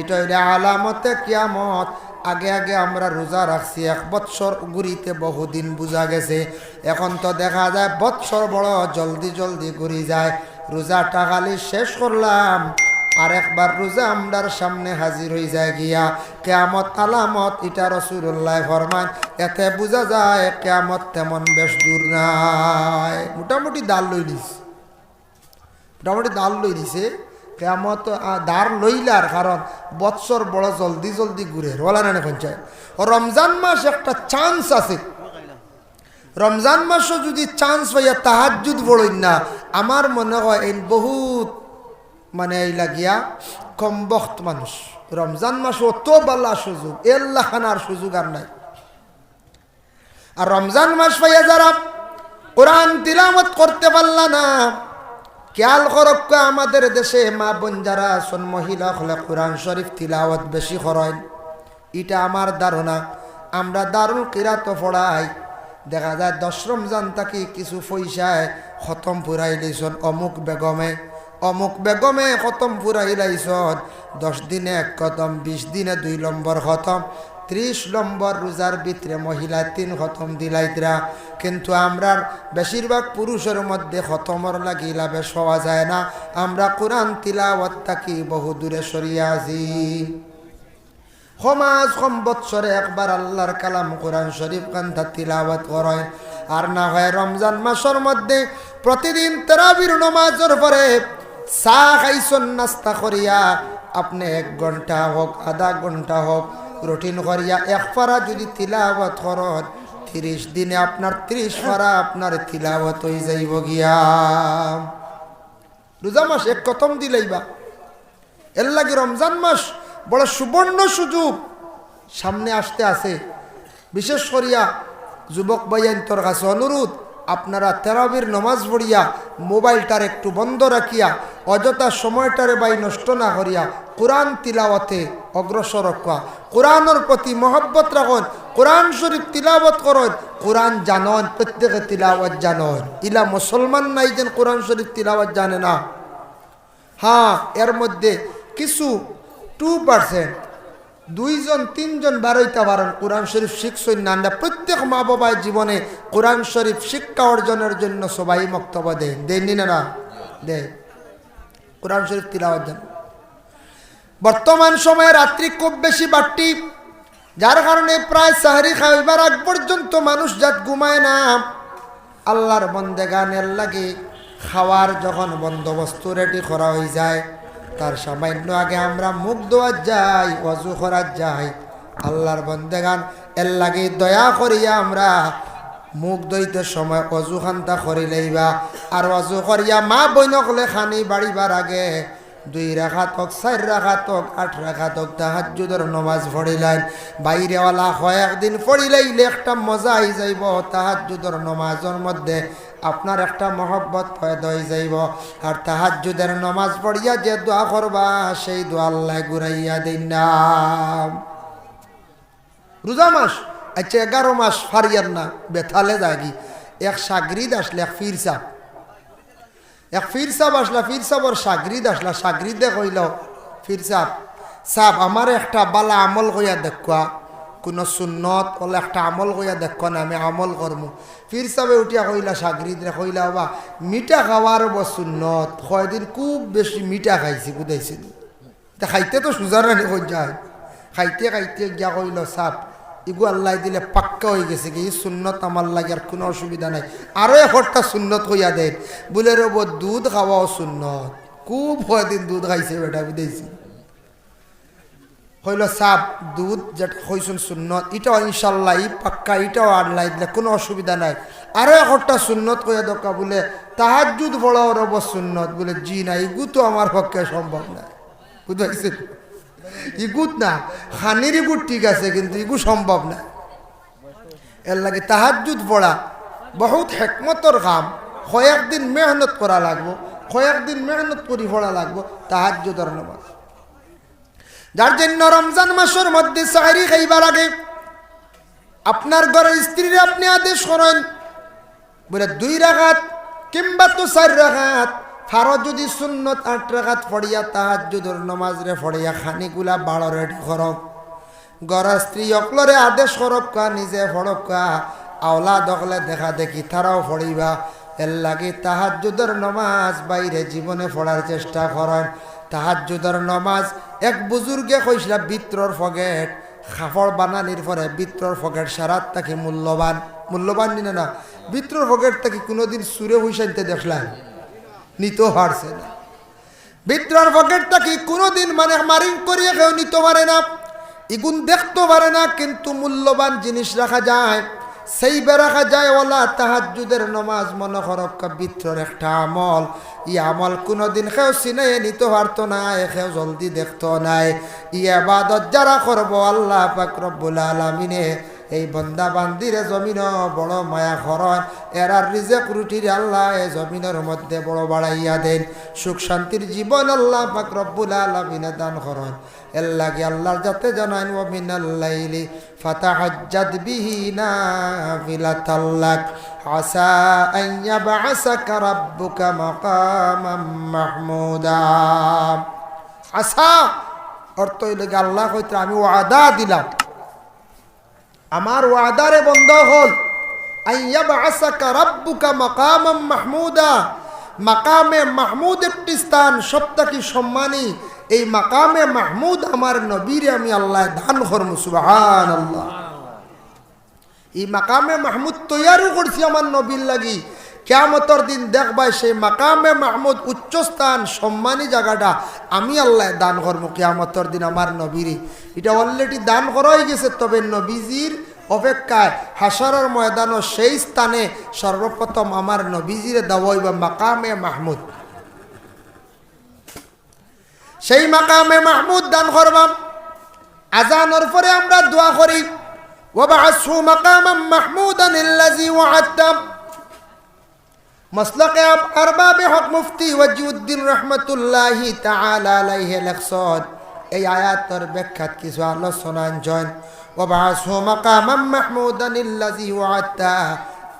এটা হইলে আলামতে কিয়ামত। আগে আগে আমরা রোজা রাখছি 1 বৎসর, ঘুরিতে বহুদিন বোঝা গেছে। এখন তো দেখা যায় বৎসর বড় জলদি জলদি ঘুরি যায়। রোজাটা খালি শেষ করলাম, আর একবার রোজা আমরার সামনে হাজির হয়ে যায় গিয়া। কিয়ামত আলামত, এটা রাসূলুল্লাহ ফরমান। এতে বোঝা যায় কিয়ামত তেমন বেশ দূর নাই। মোটামুটি দাল লই দিস, মোটামুটি দাল লই দিছে। কিয়ামত দাঁড় লইলার কারণ বৎসর বড় জলদি জলদি ঘুরে বলা না পঞ্চায়েত। রমজান মাস একটা চান্স আছে। রমজান মাসও যদি চান্স পাইয়া তাহাজ্জুদ পড়ই না, আমার মনে হয় এই বহুত মানে এই লাগিয়া কম বক্ত মানুষ। রমজান মাস অত বালা সুযোগ, এল্লা খানার সুযোগ আর নাই। আর রমজান মাস পাইয়া যারা কোরআন তিলাওয়াত করতে পারলা না, খেয়াল করক আমাদের দেশে মা বোন যারা আছেন, মহিলা হলে কোরআন শরীফ তিলাওয়াত বেশি করেন। এটা আমার ধারণা। আমরা দারুল কিরাত পড়াই, দেখা যায় 10 রমজান থাকি কিছু পয়সায় খতম পুরাই লইছন অমুক বেগমে, অমুক বেগমে খতম পুরাই লাইছন। 10 দিনে 1 খতম, 20 দিনে 2 নম্বর খতম, 30 নম্বর রোজার ভিতরে মহিলা 3 খতম দিলাইতরা। কিন্তু আমরার বেশিরভাগ পুরুষের মধ্যে খতমর লাগি লাভে পাওয়া যায় না। আমরা কোরআন তিলাওয়াত থাকি বহু দূরে সরিয়ে আছি। সমাজ কম বৎসরে একবার আল্লাহর কালাম কোরআন শরীফ কান্থা তিলাওয়াত করেন। আর না হয় রমজান মাসের মধ্যে প্রতিদিন তারাবির নামাজের পরে চা খাইছন, নাস্তা করিয়া আপনি 1 ঘন্টা হোক, আধা ঘন্টা হোক রুটিন করিয়া 1 পারা যদি তিলাওয়াত করেন, 30 দিনে আপনার 30 পারা আপনার তিলাওয়াত হয়ে যাইব গিয়া। রোজা মাস 1 খতম দিলেইবা। এর লাগে রমজান মাস বড় সুবর্ণ সুযোগ সামনে আসতে আছে। বিশেষ করিয়া যুবক ভাইয়ান্তর কাছে অনুরোধ, আপনারা তারাবির নামাজ পড়িয়া মোবাইলটার একটু বন্ধ রাখিয়া অযথা সময়টারে বাই নষ্ট না করিয়া কোরআন তিলাওয়াতে অগ্রসর রাখা। কোরআনের প্রতি মহব্বত রাখুন, কোরআন শরীফ তিলাওয়াত করুন। কোরআন জানন, প্রত্যেকে তিলাওয়াত জানন। ইলা মুসলমান নাই যেন কোরআন শরীফ তিলাওয়াত জানে না। হ্যাঁ, এর মধ্যে কিছু 2%, 2 জন 3 জন বারইতে পারেন কোরআন শরীফ শিখছেন না। আমরা প্রত্যেক মা বাবার জীবনে কোরআন শরীফ শিক্ষা অর্জনের জন্য সবাই বক্তব্য দেন, দেননি না? দেয়। কোরআন শরীফ তিলাওয়াত জান। বর্তমান সময়ে রাত্রি খুব বেশি বাড়তি, যার কারণে প্রায় সাহরি খাইবার আগ পর্যন্ত মানুষ জাত ঘুমায় না। আল্লাহর বন্দেগানের লাগে খাওয়ার যখন বন্দোবস্ত রেডি করা হয়ে যায়, তার সামান্য আগে আমরা মুখ ধোয়ার যাই, ওযু করার যাই। আল্লাহর বন্দেগান এর লাগে দয়া করিয়া আমরা মুখ ধুইতে সময় ওযু খান্তা করি লইবা। আর ওযু করিয়া মা বইনকলে খানি বাড়িবার আগে 2 রাকাত হোক, 4 রাকাত হোক, 8 রাকাত হোক তাহাজ্জুদের নামাজ পড়িলেন। বাইরেওয়ালা কয়েকদিন পড়িলেইলে একটা মজা আই যাইব। তাহাজ্জুদের নামাজের মধ্যে আপনার একটা মহব্বত পয়দা হয়ে যাইব। আর তাহাজ্জুদের নামাজ পড়িয়া যে দোয়া করবা, সেই দোয়া আল্লাহ ঘুরাইয়া দিন না। রোজা মাস আচ্ছা 11 মাস ফারিয়ার না, বেথালে যাগি। এক সাগরিদ আসলে, এক ফির সাহ, এক ফির সাহ আসলা, ফির সাহর সাগরিদ আসলা। সাগরিদে কইল, ফির সাহ সাহ আমার একটা বালা আমল কইয়া দেখা, কোনো সুন্নত বলে একটা আমল কইয়া দেখো না, আমি আমল করবো। ফির সাহেবে উঠিয়া কইলা সাগরিদরে, কইলা বাবা মিঠা খাওয়ার সুন্নত। কয়দিন খুব বেশি মিঠা খাইছি, বুঝাইছিল। তা খাইতে তো সুজার রানি কই যায়, খাইতে খাইতে গিয়া কইল সাপ ইগু আল্লাহ দিলে পাক্কা হয়ে গেছে কি সুন্নত আমার লাগে, আর কোনো অসুবিধা নাই। আরও একটা সুন্নত কইয়া দেন, বলে রব দুধ খাওয়াও সুন্নত। খুব কয়দিন দুধ খাইছে বেটা, বুঝাইছি। হইল সাপ দুধ যেটা হইসুন সুন্নত, এটাও ইনশাল্লাহ পাক্কা, এটাও আল্লাহ দিলে কোনো অসুবিধা নাই। আরও একটা সুন্নত কইয়া দরকার, বলে তাহাজ্জুদ পড়াও রব সুন্নত। বলে জি না, ইগু তো আমার পক্ষে সম্ভব না, বুঝতে ইগুত না, খানির ইগুত ঠিক আছে, কিন্তু ইগু সম্ভব না। এর লাগে তাহাজ্জুদ পড়া বহুত হেকমতর কাম। কয়েকদিন মেহনত করা লাগবো, কয়েকদিন মেহনত করি পড়া লাগবো তাহাজ্জুদের নামাজ। যার জন্য রমজান মাসের মধ্যে সাহরি খাইবার আগে আপনার ঘরের স্ত্রীরা আপনি আদেশ করেন, বলে 2 রাকাত কিংবা তো 4 রাকাত ফারো যদি সুন্নত 8 রাকাত পড়িয়া তাহাজ্জুদের নামাজ রে পড়িয়া খানিগুলা 12 রেডি করক গড়া স্ত্রী অকলরে আদেশ করক নিজে পড়ক আওলাদ অকলে দেখা দেখি তারাও পড়িবা এর লাগে তাহাজ্জুদের নামাজ বাইরে জীবনে পড়ার চেষ্টা করেন তাহাজ্জুদের নামাজ এক বুজুর্গে কইছিলা বিত্রর ফগেট খাফড় বানানির পরে বিত্রর ফগেট সারাত তাকে মূল্যবান নিনে না বিত্রর ফগেট তাকে কোনোদিন সুরে হুইসাইতে দেখলেন নিতেও পারছে না বিত্রর ফগেট তাকে কোনোদিন মানে মারিং করিয়ে কেউ নিতে পারে না ইগুন দেখতে পারে না কিন্তু মূল্যবান জিনিস রাখা যায় সেই রাখা যায় ওলা তাহাজ্জুদের নামাজ মনে করক বিত্রর একটা আমল ই আমল কোনোদিন কেউ চিনে নিতে পারতো না কেউ জলদি দেখতো নাই ই ইবাদত যারা করবো আল্লাহ পাক রব্বুল আলামিনে এই বন্দা বান্দিরে জমিন বড় মায়া খরণ এরার রিজেক রুটির আল্লাহ এই জমিনের মধ্যে বড় বাড়াইয়া দেন সুখ শান্তির জীবন আল্লাহ পাক রব্বুল আলামিনে দান করন এর লাগে আল্লাহর যাতে জানান ওয়া মিনাল লাইলি ফাতাহাজ্জাদ বিহি নাফিলাতাল লাক আসা আন ইয়াবআসাকা রাব্বুকা মাকামাম মাহমুদা আসা অর্থ হইল আল্লাহ কইতে আমি ওয়াদা দিলাম আমার ওয়াদারে বন্ধ হল আইয়াবআসাকা রাব্বুকা মাকামাম মাহমুদা মাকামে মাহমুদ একটি স্থান সবথেকে সম্মানী এই মাকামে মাহমুদ আমার নবীরে আমি আল্লাহ দান করব সুবহানাল্লাহ এই মাকামে মাহমুদ তৈয়ারও করছি আমার নবীর লাগি কিয়ামতের দিন দেখবাই সেই মাকামে মাহমুদ উচ্চ স্থান সম্মানী জায়গাটা আমি আল্লাহ দান করব কিয়ামতের দিন আমার নবীরে এটা অলরেডি দান করা হয়ে গেছে তবে নবীজির অপেক্ষায় হাসরের ময়দানও সেই স্থানে সর্বপ্রথম আমার নবীজিরে দেওয়া হইব মাকামে মাহমুদ সেই মাকামে মাহমুদ দান করবাম আজানের পরে আমরা দোয়া করি ওয়াবআসহু মাকামাম মাহমুদান আল্লাযী ওয়া'আদতা মাসলাকে আরবাবে হক মুফতি ওয়াজিউদ্দিন রাহমাতুল্লাহি তাআলা আলাইহি লেখছেন এই আয়াতের ব্যাখ্যাত কিছু আলোচনা জয়েন ওয়াবআসহু মাকামাম মাহমুদান আল্লাযী ওয়া'আদতা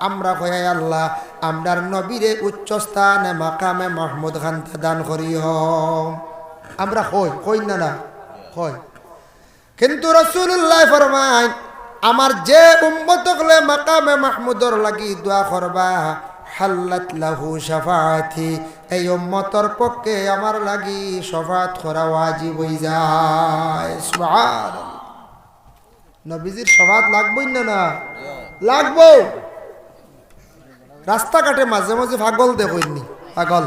আমরা কই আল্লাহ আমরার নবীরে উচ্চ স্থানে মাকামে মাহমুদ খান দান করিও আমরা কই না কই কিন্তু রাসূলুল্লাহ ফরমায় আমার যে উম্মত হলে মাকামে মাহমুদর লাগি দোয়া করবা হাল্লাত লাহু শাফাআতি এই উম্মতর পক্ষে আমার লাগি শাফাআত করা ওয়াজিব হয়ে যায় সুবহানাল্লাহ নবীজির শাফাআত লাগবই না লাগবো রাস্তাঘাটে মাঝে মাঝে পাগল দেখইনি পাগল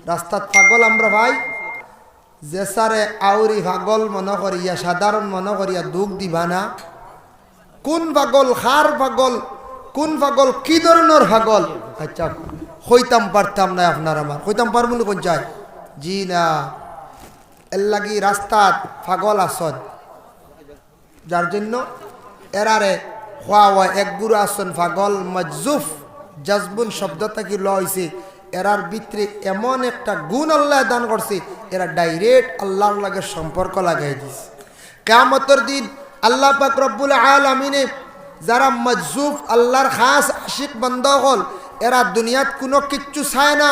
রাস্তাত পাগল আমরা ভাই যে সারে আউরি পাগল মনে করিয়া সাধারণ মনে করিয়া দুঃখ দিবা না কোন পাগল খার পাগল কোন পাগল কি ধরনের পাগল আচ্ছা হইতাম পারতাম না আপনার আমার হইতাম পারবো না কোন চাই জি না এর লাগি রাস্তাত পাগল আসন যার জন্য এরারে খোয়া এক গুরু আসন পাগল মজজুফ জাজবুন শব্দটা কি লইছে এরার ভিতরে এমন একটা গুণ আল্লাহ দান করছে এরা ডাইরেক্ট আল্লাহর লাগে সম্পর্ক লাগাই দিছে কিয়ামতের দিন আল্লাহ পাক রব্বুল আলামিনে যারা মজজুফ আল্লাহর খাস আশিক বান্দা হল এরা দুনিয়াত কোনো কিচ্ছু চায় না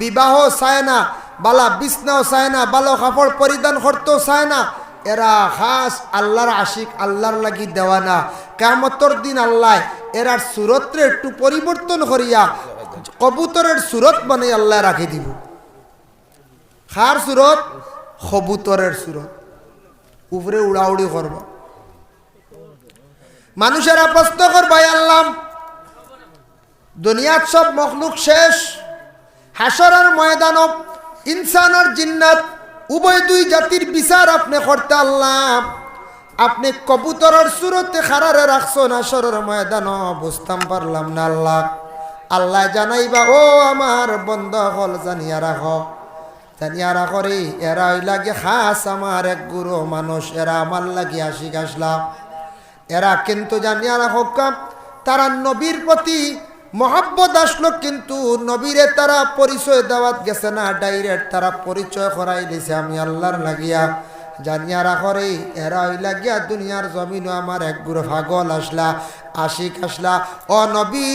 বিবাহ চায় না বালা বিছনাও চায় না ভালো কাপড় পরিধান করতেও চায় না এরা খাস আল্লাহর আশিক আল্লাহর লাগি দেওয়ানা কিয়ামতের দিন আল্লাহ এরার সুরতরে একটু পরিবর্তন করিয়া কবুতরের সুরত বানাই আল্লাহ রাখি দিব খার সুরত কবুতরের সুরত উপরে উড়াউড়ি করব মানুষেরা প্রশ্ন করবে আল্লাহ দুনিয়ার সব মখলুক শেষ হাসরের ময়দান ইনসান আর জিন্নাত উভয় দুই জাতির বিচার আপনি করতে আল্লাহ আপনি কবুতরের সুরতে খারারে রাখছো হাসরের ময়দান বুঝতাম পারলাম না আল্লাহ আল্লাহ জানাইবা ও আমার বন্ধ হল জানিয়া রাখরে এরা ওই লাগে খাস আমার এক গুরু মানুষ এরা আমার লাগি আশিক আসলাম এরা কিন্তু জানিয়া রাখক তারা নবীর প্রতি মহব্বত আসলো কিন্তু নবীরে তারা পরিচয় দেওয়াত গেছে না ডাইরেক্ট তারা পরিচয় করাই দিছে আমি আল্লাহর লাগিয়া জানিয়া রাখরে এরা হইলা গিয়া দুনিয়ার জমিনও আমার এক গুরু পাগল আসলা আশিক আসলা। ও নবী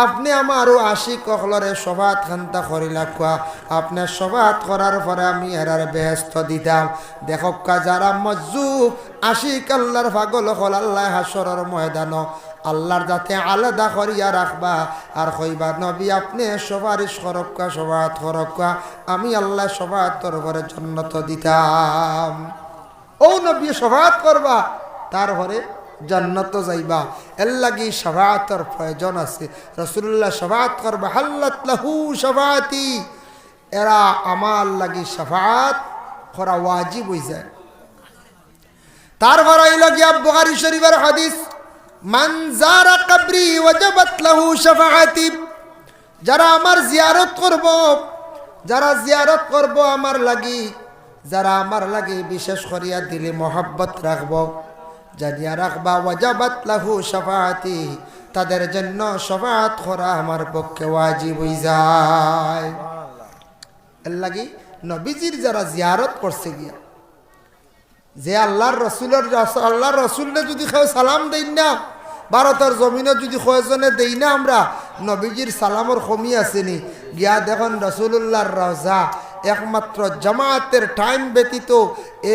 আপনি আমারও আশিক হলরে সবাত খান্তা করিলা কোয়া আপনার সবাত করার পরে আমি এরার বেহেস্ত দিতাম। দেখকা যারা মজ্জুব আশিক আল্লাহর পাগল হল আল্লাহ হাসরের ময়দান আল্লাহর যাতে আলাদা করিয়া রাখবা আর কইবা নবী আপনি সবারিশ করক্কা সবাত করক্কা আমি আল্লাহ সবাত তরফরে জন্নত দিতাম। ও নবী সবাত করবা তারপরে জান্নাত যাইবা। এর লাগি শাফাআতের প্রয়োজন আছে। রাসূলুল্লাহ শাফাআত করবা হাল্লাত লাহু শাফাআতি এরা আমার লাগি শাফাআত করা ওয়াজিব হই যায়। তারপর এই লাগি বুখারী শরীফের হাদিস মান যারা কবরি ওয়াজাবাত লাহু শাফাআতি যারা আমার জিয়ারত করব যারা জিয়ারত করব আমার লাগি যারা আমার লাগি বিশেষ করিয়া দিলে মোহাব্বত রাখব জানিয়া রাখবা ওয়াজাবাত লাহু শাফাআতি তাদের জন্য শাফাআত করা আমার পক্ষে ওয়াজিব হই যায়। এর লাগি নবীজির যারা জিয়ারত করছে গিয়া যে আল্লাহর রসুলরে যদি কেউ সালাম দেই না ভারতের জমিনে যদি কয়েকজনে দেই না আমরা নবীজির সালামর কমি আসেনি গিয়া দেখুন রসুল্লাহর রওজা একমাত্র জামাতের টাইম ব্যতীত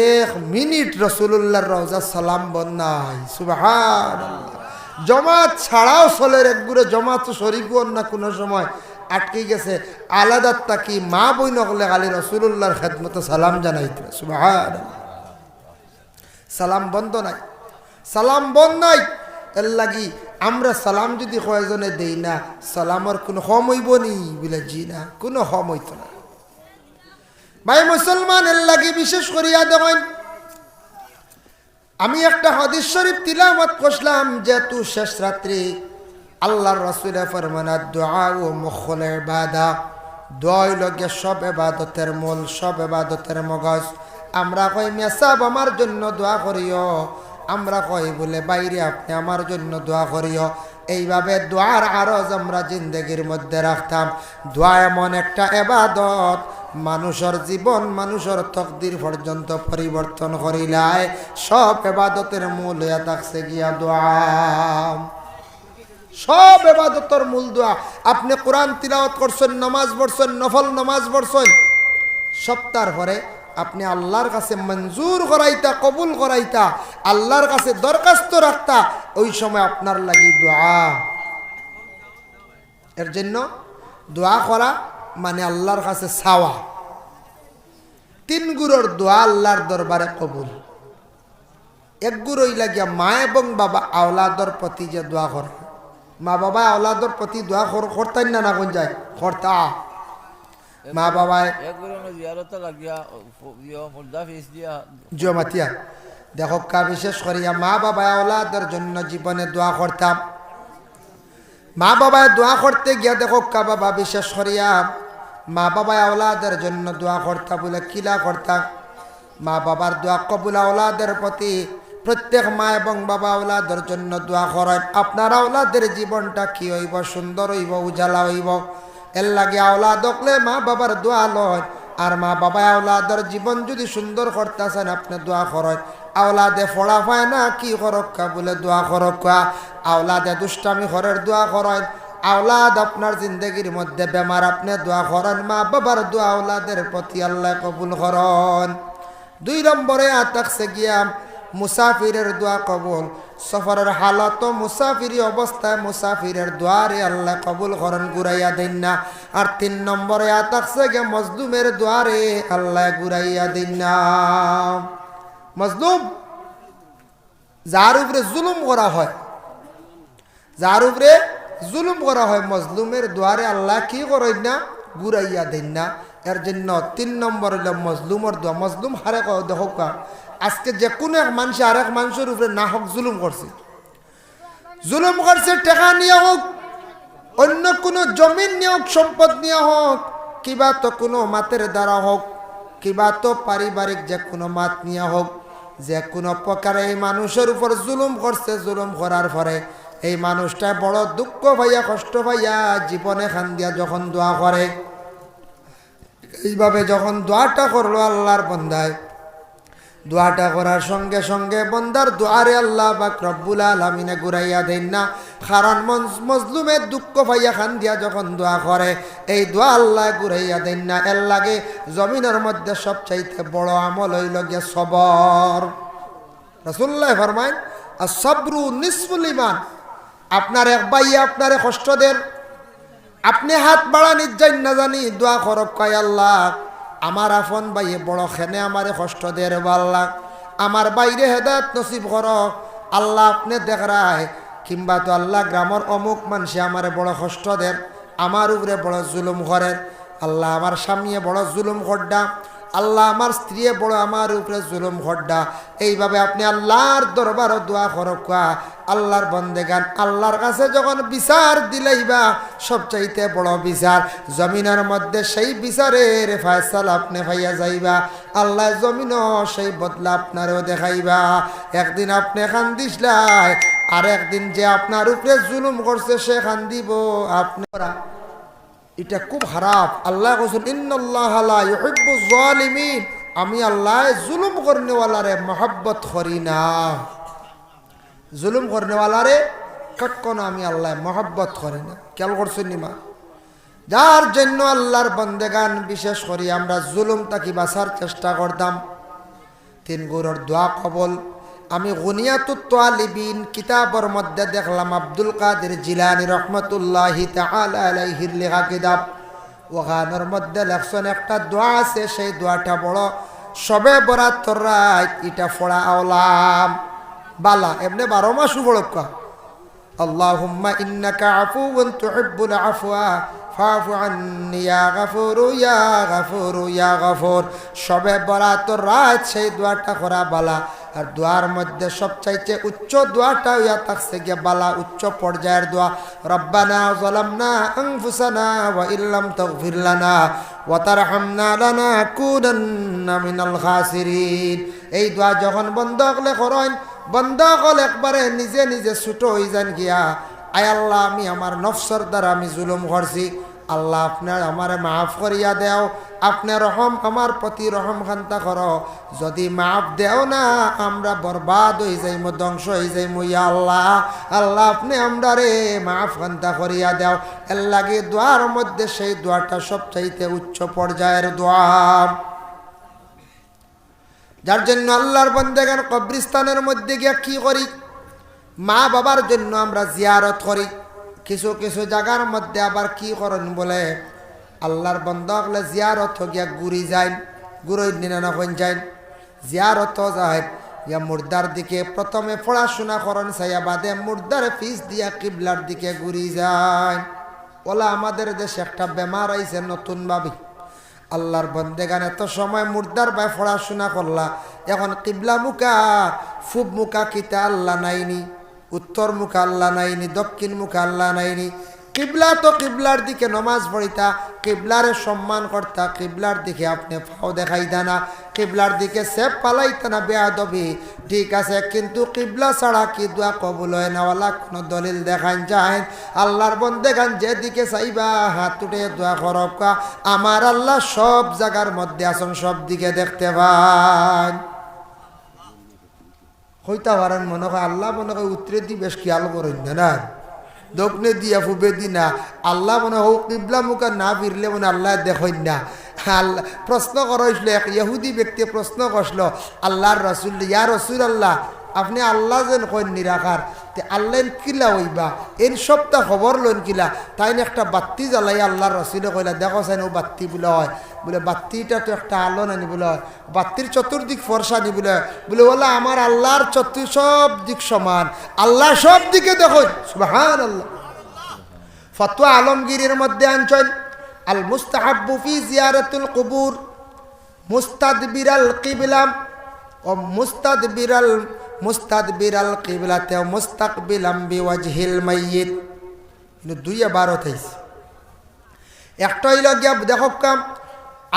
1 মিনিট রসুল্লাহর রওজা সালাম বন্ধ নাই। সুবহানাল্লাহ। জমাত ছাড়াও চলের একগুড়ে জমাত শরীফও না কোনো সময় আটকে গেছে আলাদা তাকি মা বই নকলে খালি রসুল্লাহর খেদমতে সালাম জানাইতে। সুবহানাল্লাহ। সালাম বন্ধ নাই সালাম বন্ধ নাই। এর লাগি আমরা সালাম যদি কয়জনে দেই না সালামর কোনো কম হইব নি বলে জি না কোনো কম হইত না। ভাই মুসলমান এর লাগি বিশেষ করিয়া দেখেন আমি একটা হাদিস শরীফ তিলাওয়াত করলাম যেহেতু শেষ রাত্রি আল্লাহর রাসূল ফরমানা দুআ ও মুখল ইবাদা দোয়া লগে সব ইবাদতের মূল সব ইবাদতের মগজ। আমরা কই মেসাব আমার জন্য দোয়া করিও আমরা কই বলে বাইরে আপনি আমার জন্য দোয়া করিও। এইভাবে দোয়ার আরজ আমরা জিন্দগির মধ্যে রাখতাম। দোয়া এমন একটা ইবাদত মানুষের জীবন মানুষের তকদির পর্যন্ত পরিবর্তন করিলায়। সব ইবাদতের মূল হইয়া থাকছে গিয়া দোয়া। সব ইবাদতের মূল দোয়া। আপনি কোরআন তিলাওয়াত করছেন নামাজ পড়ছেন নফল নামাজ পড়ছেন সপ্তাহ পরে আপনি আল্লাহর কাছে মঞ্জুর করাইতা কবুল করাইতা আল্লাহর কাছে দরখাস্ত রাখতা ওই সময় আপনার লাগি দোয়া। এর জন্য দোয়া করা মানে আল্লাহর কাছে চাওয়া। 3 গুরুর দোয়া আল্লাহর দরবারে কবুল। 1 গুরু হইলা গিয়া মা এবং বাবা আওলাদর প্রতি যে দোয়া করে মা বাবা আওলাদর প্রতি দোয়া করতেন না কোন যায় করতা মা বাবায় জমাতিয়া দেখো কা বিশেষ করিয়া মা বাবা আওলাদের জন্য জীবনে দোয়া করতাম। মা বাবায় দোয়া করতে গিয়া দেখো কা বাবা বিশেষ করিয়া মা বাবা আওলাদের জন্য দোয়া করতা বলে কিলা করতা মা বাবার দোয়া কবুল আওলাদের প্রতি প্রত্যেক মা এবং বাবা আওলাদের জন্য দোয়া করেন আপনার আওলাদের জীবনটা কি হইব সুন্দর হইব উজালা হইব। এর লাগে আওলাদ হকলে মা বাবার দোয়া লয় আর মা বাবা আওলাদের জীবন যদি সুন্দর করতেছেন আপনি দোয়া করেন। আওলাদে ফড়া পায় না কি করক্কা বলে দোয়া করক্কা আওলাদে দুষ্টামি ঘরের দোয়া করেন আওলাদ আপনার জিন্দগির মধ্যে বেমার আপনি দোয়া করেন মা বাবার দোয়া আওলাদের প্রতি আল্লাহ কবুল করেন। 2 নম্বরে আতাকছে গিয়া মুসাফিরের দোয়া কবুল। সফরের হালত মুসাফিরি অবস্থায় মুসাফিরের দোয়ারে আল্লাহ কবুল করেন ঘুরাইয়া দেন না। আর 3 নম্বরে আতাকছে গিয়া মজলুমের দোয়ারে আল্লাহ ঘুরাইয়া দেন না। মজলুম যার উপরে জুলুম করা হয় যার উপরে জুলুম করা হয় মজলুমের দোয়ারে আল্লাহ কি করেন না ঘুরাইয়া দেন না। এর জন্য 3 নম্বর হইল মজলুমের দোয়া। মজলুম হারে দেখো আজকে যে কোনো এক মানুষ আরেক মানুষের উপরে না হোক জুলুম করছে টাকা নিয়ে হোক অন্য কোনো জমিন নিয়ে হোক সম্পদ নিয়ে হোক কিবা তো কোনো মাতের দ্বারা হোক কিবা তো পারিবারিক যে কোনো মাত নিয়ে হোক যে কোনো প্রকারে এই মানুষের উপর জুলুম করছে। জুলুম করার পরে এই মানুষটা বড় দুঃখ ভাইয়া কষ্ট ভাইয়া জীবনে খান দিয়া যখন দোয়া করে এইভাবে যখন দোয়াটা করলো আল্লাহর বন্দায় দোয়াটা করার সঙ্গে সঙ্গে বন্দার দোয়ারে আল্লাহ পাক রব্বুল আলামিনে ঘুরাইয়া দেন না। কারণ মজলুমের দুঃখ পাইয়া খান দিয়া যখন দোয়া করে এই দোয়া আল্লাহ ঘুরাইয়া দেন না। এর লাগে জমিনের মধ্যে সবচাইতে বড় আমল হইল গিয়া সবর। রাসূলুল্লাহ ফরমায় as-sabru nisful iman। আপনার এক ভাইয়া আপনারে কষ্ট দেন, আপনি হাত বাড়ানি যাই না জানি দোয়া করক কয় আল্লাহ আমার আপন ভাইয়ে বড় খেনে আমারে কষ্ট দেয় আল্লাহ, আমার বাইরে হেদায়েত নসিব করো আল্লাহ। আপনি দেখ রায় কিংবা তো আল্লাহ গ্রামের অমুক মানুষে আমারে বড় কষ্ট দেন, আমার উপরে বড় জুলুম করেন আল্লাহ, আমার স্বামীয়ে বড় জুলুম করডা আল্লাহ, আমার স্ত্রী বড় আমার উপরে জুলুম করডা। এইভাবে আপনি আল্লাহর দরবারও দোয়া করক। আল্লাহর বন্দেগান আল্লাহর কাছে যখন বিচার দিলেইবা সবচাইতে বড় বিচার জমিনের মধ্যে সেই বিচারের ফয়সালা আপনি পাইয়া যাইবা। আল্লাহ জমিনও সেই বদলা আপনারও দেখাইবা। একদিন আপনি কান্দিসলাই, আর একদিন যে আপনার উপরে জুলুম করছে সে কান্দিব আপনারা। এটা খুব খারাপ। আল্লাহ বলেন ইন্নাল্লাহা লা ইউহিব্বুজ জালিমিন, আমি আল্লাহ জুলুম করনেওয়ালারে মহব্বত করি না। জুলুম করনেওয়ালারে কখনো আমি আল্লাহ মহব্বত করি না। খেয়াল করছেন নিমা? যার জন্য আল্লাহর বন্দেগান বিশেষ করি আমরা জুলুম তাকি বাঁচার চেষ্টা করতাম। তিন গুরুর দোয়া কবল। আমি গুনিয়াতুত তালিবিন কিতাবের মধ্যে দেখলাম আব্দুল কাদের জিলানী রহমতুল্লাহি তাআলা আলাইহির লেখা কিতাব, ওখানের মধ্যে লেখছেন একটা দোয়া আছে, সেই দোয়াটা বড় সবে বরাতর রাত এটা পড়া আওলাম বালা এমনি 12 মাস উপলক্ষ। আল্লাহুম্মা ইন্নাকা আফুউন তুহিব্বুল আফওয়া ফাফু আন্নি ইয়া গাফুরু ইয়া গাফুরু ইয়া গাফুর। সবে বরাতর রাত সেই দোয়াটা করা বালা। আর দোয়ার মধ্যে সবচাইতে উচ্চ দোয়াটা হইয়া থাকছে গিয়া বালা উচ্চ পর্যায়ের দোয়া, রব্বানা যালামনা আনফুসানা ওয়া ইল্লাম তাগফির লানা ওয়া তারহামনা লানাকুনান্না মিনাল খাসিরিন। এই দোয়া যখন বন্ধ হলে করেন, বন্ধ হল একবারে নিজে নিজে ছোট হয়ে যান গিয়া, আয় আল্লাহ আমি আমার নফসর দ্বারা আমি জুলুম করছি, আল্লাহ আপনার আমারে মাফ করিয়া দেও, আপনার রহম আমার প্রতি রহম খান্তা করো। যদি মাফ দেও না আমরা বরবাদ হয়ে যাইমু, ধ্বংস হয়ে যাইমু। ইয়া আল্লাহ, আল্লাহ আপনি আমরা রে মাফ খান্তা করিয়া দেও। এর লাগে দোয়ার মধ্যে সেই দোয়াটা সবচাইতে উচ্চ পর্যায়ের দোয়া। যার জন্য আল্লাহর বান্দাগণ কবরস্থানের মধ্যে গিয়া কি করি, মা বাবার জন্য আমরা জিয়ারত করি। কিছু কিছু জায়গার মধ্যে আবার কি করেন বলে আল্লাহর বান্দা হলে জিয়ারত গিয়া ঘুরি যায়, ঘুরই নিনা হইন যায়, জিয়ারত যায় গিয়া মুর্দার দিকে প্রথমে পড়াশোনা করেন, সাইয়া বাদে মুর্দার ফিস দিয়া কিবলার দিকে ঘুরি যায়। ওলা আমাদের দেশে একটা বেমার আইছে নতুন ভাবি। আল্লাহর বন্দেগান এত সময় মুর্দার বাই পড়াশোনা করলা, এখন কিবলা মুখা ফুব মুখা কিতা আল্লাহ নাইনি, উত্তর মুখা আল্লাহ নাইনি, দক্ষিণ মুখা আল্লাহ নাইনি। কিবলা তো কিবলার দিকে নমাজ পড়িতা, কিবলারে সম্মান করতা, কিবলার দিকে আপনি ফাও দেখাইতা না, কিবলার দিকে সেপ পালাইতা না, বেয়াদবি ঠিক আছে, কিন্তু কিবলা ছাড়া কি দোয়া কবুল হয় না ওয়ালা কোনো দলিল দেখান যায়? আল্লাহর বন্দেগান যেদিকে চাইবা হাত উঠে দোয়া করব, আমার আল্লাহ সব জায়গার মধ্যে আছেন, সব দিকে দেখতে পান। হইতা পারেন মনে হয় আল্লাহ মনে হয় উত্তরে দি বেশ খেয়াল করেন না, দক্ষিণে দিয়া ফুবে দি না, আল্লাহ মনে হয় কিবলা মুখা না ফিরলে মনে আল্লাহ দেখেন না। আল্লাহ প্রশ্ন করা হয়েছিল, এক ইহুদি ব্যক্তি প্রশ্ন করছিল আল্লাহর রসুল, ইয়া রসুল আল্লাহ আপনি আল্লাহ যেন কইন নিরাকার, তে আল্লাহ কিলা হইবা এর সবটা খবর লইন কিলা? তাই একটা বাত্তি জ্বালাই আল্লাহর রসুলে কইলা, দেখো চাই ও বাত্তি বলে হয়, বলে বাত্তিটা তো একটা আলো নানি বলে হয়, বাত্তির চতুর্দিক ফর্সা নি বলে, বলে বলে আমার আল্লাহর সব দিক সমান, আল্লাহ সব দিকে দেখুন। সুবহানাল্লাহ। ফতোয়া আলমগীরের মধ্যে আনছেন আল মুস্তাহাব্বু ফি জিয়ারাতুল কুবুর মুস্তাদবিরাল কিবলা ও মুস্তাদবিরাল কিবলাতে মুস্তাকবিলাম বিওয়াজহিল মাইয়িত। কিন্তু 2 হইছে। একটা হইল গিয়া দেখো কাম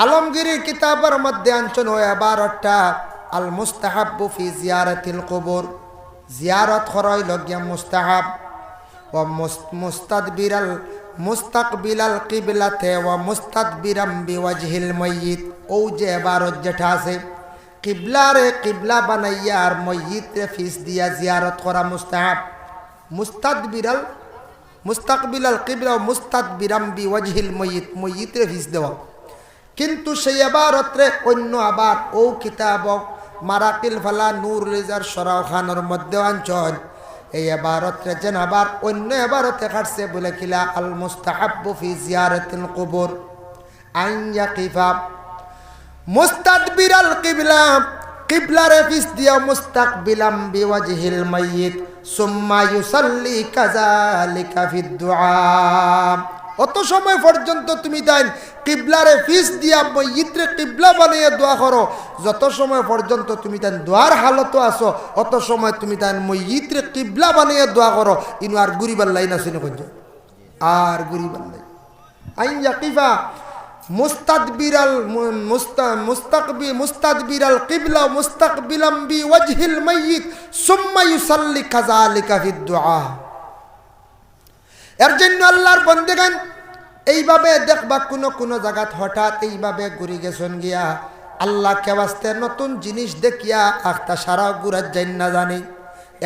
আলমগীরের কিতাবের মধ্যে আনছেন ওই 12টা আল মুস্তাহাব্বু ফি জিয়ারাতিল কুবুর, জিয়ারত করা হইল গিয়া মুস্তাহাব, ও মুস্তাকবিলাল কিবলাতে ও মুস্তাদবিরাম বিওয়াজহিল মাইয়িত। ও যে 12 যেটা আছে কিবলারে কিবলা বানাইয়া আর মসজিদে ফিস দিয়া জিয়ারত করা মুস্তাহাব। মুস্তাদবিরাল মুস্তাকবিলাল কিবলা মুস্তাদবিরাম বিওয়াজহিল মসজিদে ফিস দেওয়া। কিন্তু সেই আবারতরে অন্য আবার ও কিতাব মারাকিল ফালা নূর রেজার সরাও খানোর মধ্যে অঞ্চল এই এবারতরে যেন আবার অন্য এবারতে কাটছে বলে কিলা আল মুস্তাহাব্বু ফি জিয়ারাতিল কুবুর আইন ইয়াকিফা মুস্তাদবিরাল কিবলা কিবলারে ফিস দিয়া মুস্তাকবিলাম বিওয়াজহিল মাইয়িত সুম্মা ইউসাল্লি কাযালিকা ফিদ দুআ। অত সময় পর্যন্ত তুমি দেন কিবলারে ফিস দিয়া মসজিদে কিবলা বানিয়ে দোয়া করো। যত সময় পর্যন্ত তুমি দেন দোয়ার হালত আসো অত সময় তুমি দেন মসজিদে কিবলা বানিয়ে দোয়া করো। ইনু আর গুরিবার লাইন আছে না কোন আর গুরিবার লাইন আইন ইয়াকিফা মুস্তাদবিরাল মুস্তাদবিরাল কিবলা মুস্তাকবিলাম বিওয়াজহিল মাইয়িত সুম্মা ইউসাল্লি কাযালিকা ফিদ দুআ। এর জন্য আল্লাহর বন্দেগান এইভাবে দেখবা কোন জায়গাত হঠাৎ এইভাবে ঘুরি গেছেন গিয়া আল্লাহ কেবাস্তে নতুন জিনিস দেখিয়া আখতা সারা ঘুরার যাই না জানি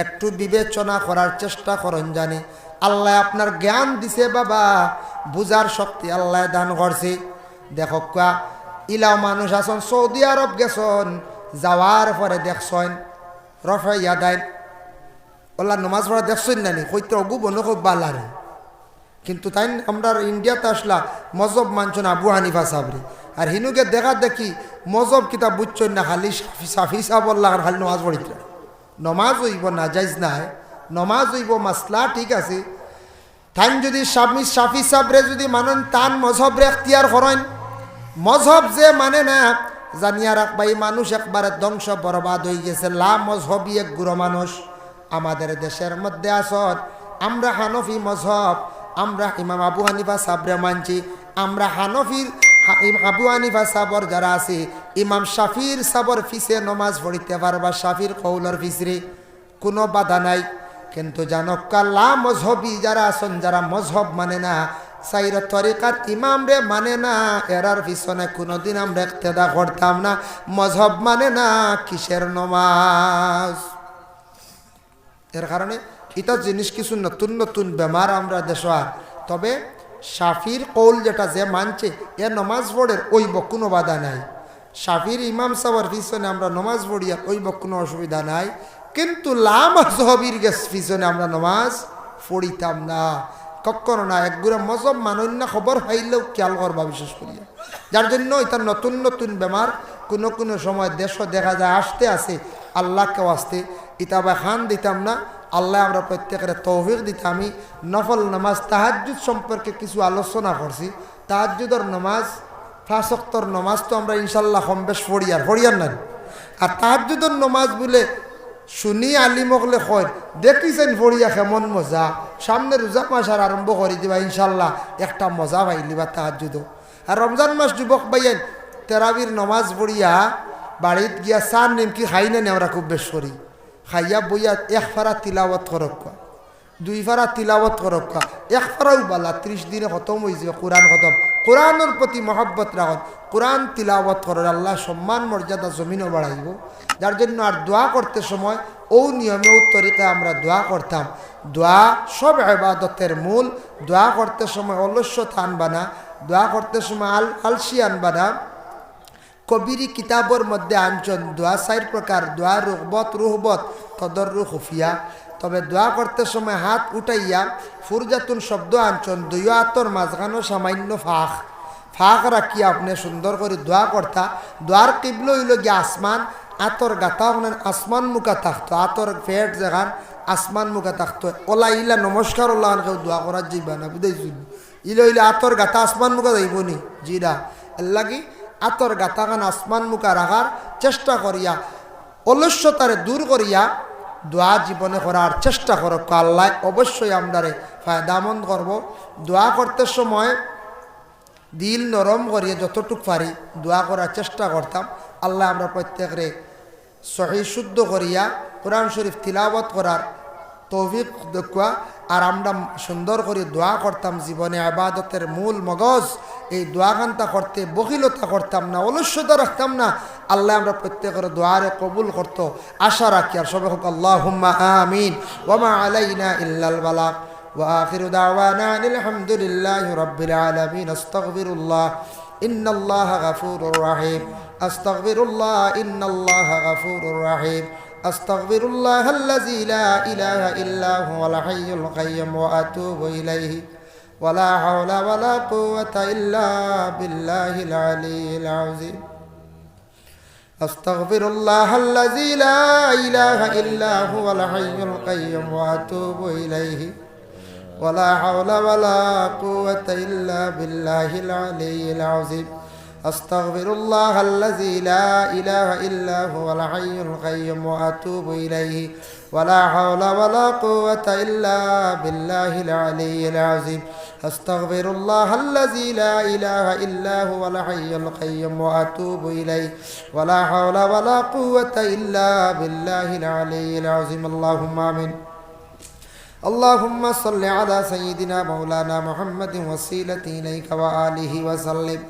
একটু বিবেচনা করার চেষ্টা করেন জানি। আল্লাহ আপনার জ্ঞান দিছে বাবা, বুঝার শক্তি আল্লাহ দান করছে। দেখো কা ইলাও মানুষ আসন সৌদি আরব গেছন যাওয়ার পরে দেখছেন রফে ইয়াদাইন ওলা নমাজ পড়া দেখছেন নানি কইতে অগু বনো খুব বালারে। কিন্তু তাই আমরা ইন্ডিয়াতে আসলা মজব মানছেন আবু হানিফা সাবরি আর হিনুকে দেখা দেখি মজব কিতাব বুঝছেন না খালি সাফি সাবল্লা আর খালি নমাজ পড়িতে নমাজ হইব না যাইজ নাই নমাজ হইব মাসলা ঠিক আছে। তাই যদি সাফি সাবরে যদি মানেন তান মজহবরে এখতিয়ার করেন মজহব যে মানে না জানিয়া রাখবাই মানুষ একবারে ধ্বংস বরবাদ হয়ে গেছে। লা মজহবি এক গুরু মানুষ আমাদের দেশের মধ্যে আসর আমরা হানফি মজহব আমরা ইমাম আবু হানিফা সাবরে মানছি। আমরা হানফির আবু হানিফা সাবর যারা আছে ইমাম শাফির সাবর ফিসে নমাজ পড়িতে পারবা শাফির কৌলর ফিসরে কোনো বাধা নাই। কিন্তু জানক্কা লা মজহবি যারা আছেন যারা মজহব মানে না সাইর তরিকার ইমাম রে মানে না এরার পিছনে কোনোদিন আমরা ইক্তেদা করতাম না। মজহব মানে না কিসের নমাজ। এর কারণে এটা জিনিস কিছু নতুন নতুন বেমার আমরা দেশ। তবে শাফির কৌল যেটা যে মানছে এ নমাজ পড়ের ওই কোনো বাধা নাই। শাফির ইমাম সাহেবের পিছনে আমরা নমাজ পড়ি আর ওই কোনো অসুবিধা নাই। কিন্তু লা মজহবির পিছনে আমরা নমাজ পড়িতাম না কখনো না। একগুলো মজহব মানন্য খবর পাইলেও খেয়াল করবা বিশেষ করিয়া। যার জন্য এটা নতুন নতুন বেমার কোনো সময় দেশ দেখা যায় আসতে আসে আল্লাহকে আসতে ইতাবা খান দিতাম না। আল্লাহ আমরা প্রত্যেকের তৌফিক দিতে। আমি নফল নামাজ তাহাজ্জুদ সম্পর্কে কিছু আলোচনা করছি। তাহাজ্জুদের নামাজ 5 ওয়াক্তের নামাজ তো আমরা ইনশাল্লাহ কম বেশ ফড়িয়ার না। আর তাহাজ্জুদের নামাজ বলে শুনি আলিমকলে কয় দেখিছেন ফড়িয়া কেমন মজা সামনে রোজা মাস আর আরম্ভ করে দিবা ইনশাল্লাহ একটা মজা পাইলিবা তাহাজ্জুদ। আর রমজান মাস যুবক ভাইয়েন তেরাবির নমাজ পড়িয়া বাড়িত গিয়া চার নিমকি খাই না আমরা খুব বেশ করি খাইয়া বইয়া 1 ফারা তিলাওয়াত করক 2 ফারা তিলাওয়াত করক 1 ফারাও বালা 30 দিনে খতম হয়ে যাবে কোরআন খতম। কোরআনের প্রতি মহব্বত রাখুন কোরআন তিলাওয়াত করেন আল্লাহ সম্মান মর্যাদা জমিনও বাড়াইব। যার জন্য আর দোয়া করতে সময় ও নিয়মে ও তরিকায় আমরা দোয়া করতাম। দোয়া সব ইবাদতের মূল। দোয়া করতে সময় অলস্যতা আনবা না, দোয়া করতে সময় আলসি আনবা না। কবিরি কিতাবর মধ্যে আনছেন দোয়া 4 প্রকার দোয়া রুহবত তদর্রু খুফিয়া। তবে দোয়া করতে সময় হাত উঠাইয়া ফুরজাতুন শব্দ আনছেন 2 হাতর মাঝখানো সামান্য ফাঁক রাখিয়া আপনি সুন্দর করে দোয়া করতা। দোয়ার কিবলা হইল গিয়া আসমান আতর গাতা আসমান মুখা থাকতো আতর পেট যেখান আসমান মুখা থাকতো। ওলা ইলা নমস্কার ওলা কেউ দোয়া করার যাইবা না বুঝাইছি ইলে হইলে আতর গাতা আসমান মুখা যাইব নি জিরা এর লাগি আতর গাতাখান আসমান মুখা রাখার চেষ্টা করিয়া অলস্যতারে দূর করিয়া দোয়া জীবনে করার চেষ্টা করো। আল্লাহ অবশ্যই আমরারে ফায়দামন্দ করব। দোয়া করতে সময় দিল নরম করিয়া যতটুক পারি দোয়া করার চেষ্টা করতাম। আল্লাহ আমরা প্রত্যেকরে সহি শুদ্ধ করিয়া কোরআন শরীফ তিলাওয়াত করার তৌফিক দেখুয়া আর আমরা সুন্দর করে দোয়া করতাম। জীবনে ইবাদতের মূল মগজ এই দোয়াগানটা করতে বখিলতা করতাম না, অলস্যতা রাখতাম না। আল্লাহ আমরা প্রত্যেকের দোয়ারে কবুল করত আশা রাখি। আর সবাই হোক আল্লাহুম্মা আমিন। ওয়া মা আলাইনা ইল্লাল বালাগ ওয়া আখিরু দাওয়ানা আলহামদুলিল্লাহি রাব্বিল আলামিন। আস্তাগফিরুল্লাহ ইন্নাল্লাহা গাফুরুর রাহিম। আস্তাগফিরুল্লাহ ইন্নাল্লাহা গাফুরুর রাহিম। আস্তাগফিরুল্লাহাল্লাযী লা ইলাহা ইল্লা হুয়াল হাইয়ুল কাইয়্যুম ওয়া আতুবু ইলাইহি ওয়া লা হাওলা ওয়া লা কুওয়াতা ইল্লা বিল্লাহিল আলিয়্যিল আযীম। আস্তাগফিরুল্লাহাল্লাযী লা ইলাহা ইল্লা হুয়াল হাইয়ুল কাইয়্যুম ওয়া আতুবু ইলাইহি ওয়া লা হাওলা ওয়া লা কুওয়াতা ইল্লা বিল্লাহিল আলিয়্যিল আযীম। আস্তাগফিরুল্লাহাল্লাযী লা ইলাহা ইল্লা হুয়াল হাইয়ুল কাইয়্যুম ওয়া আতুবু ইলাইহি ওয়া লা হাওলা ওয়া লা কুওয়াতা ইল্লা বিল্লাহিল আলিয়্যিল আযীম। আস্তাগফিরুল্লাহাল্লাযী লা ইলাহা ইল্লা হুয়াল হাইয়ুল কাইয়্যুম ওয়া আতুবু ইলাইহি ওয়া লা হাওলা ওয়া লা কুওয়াতা ইল্লা বিল্লাহিল আলিয়্যিল আযীম। আল্লাহুম্মা আমিন। اللهم صل على سيدنا مولانا محمد وسيلة إليك وآله وسلم.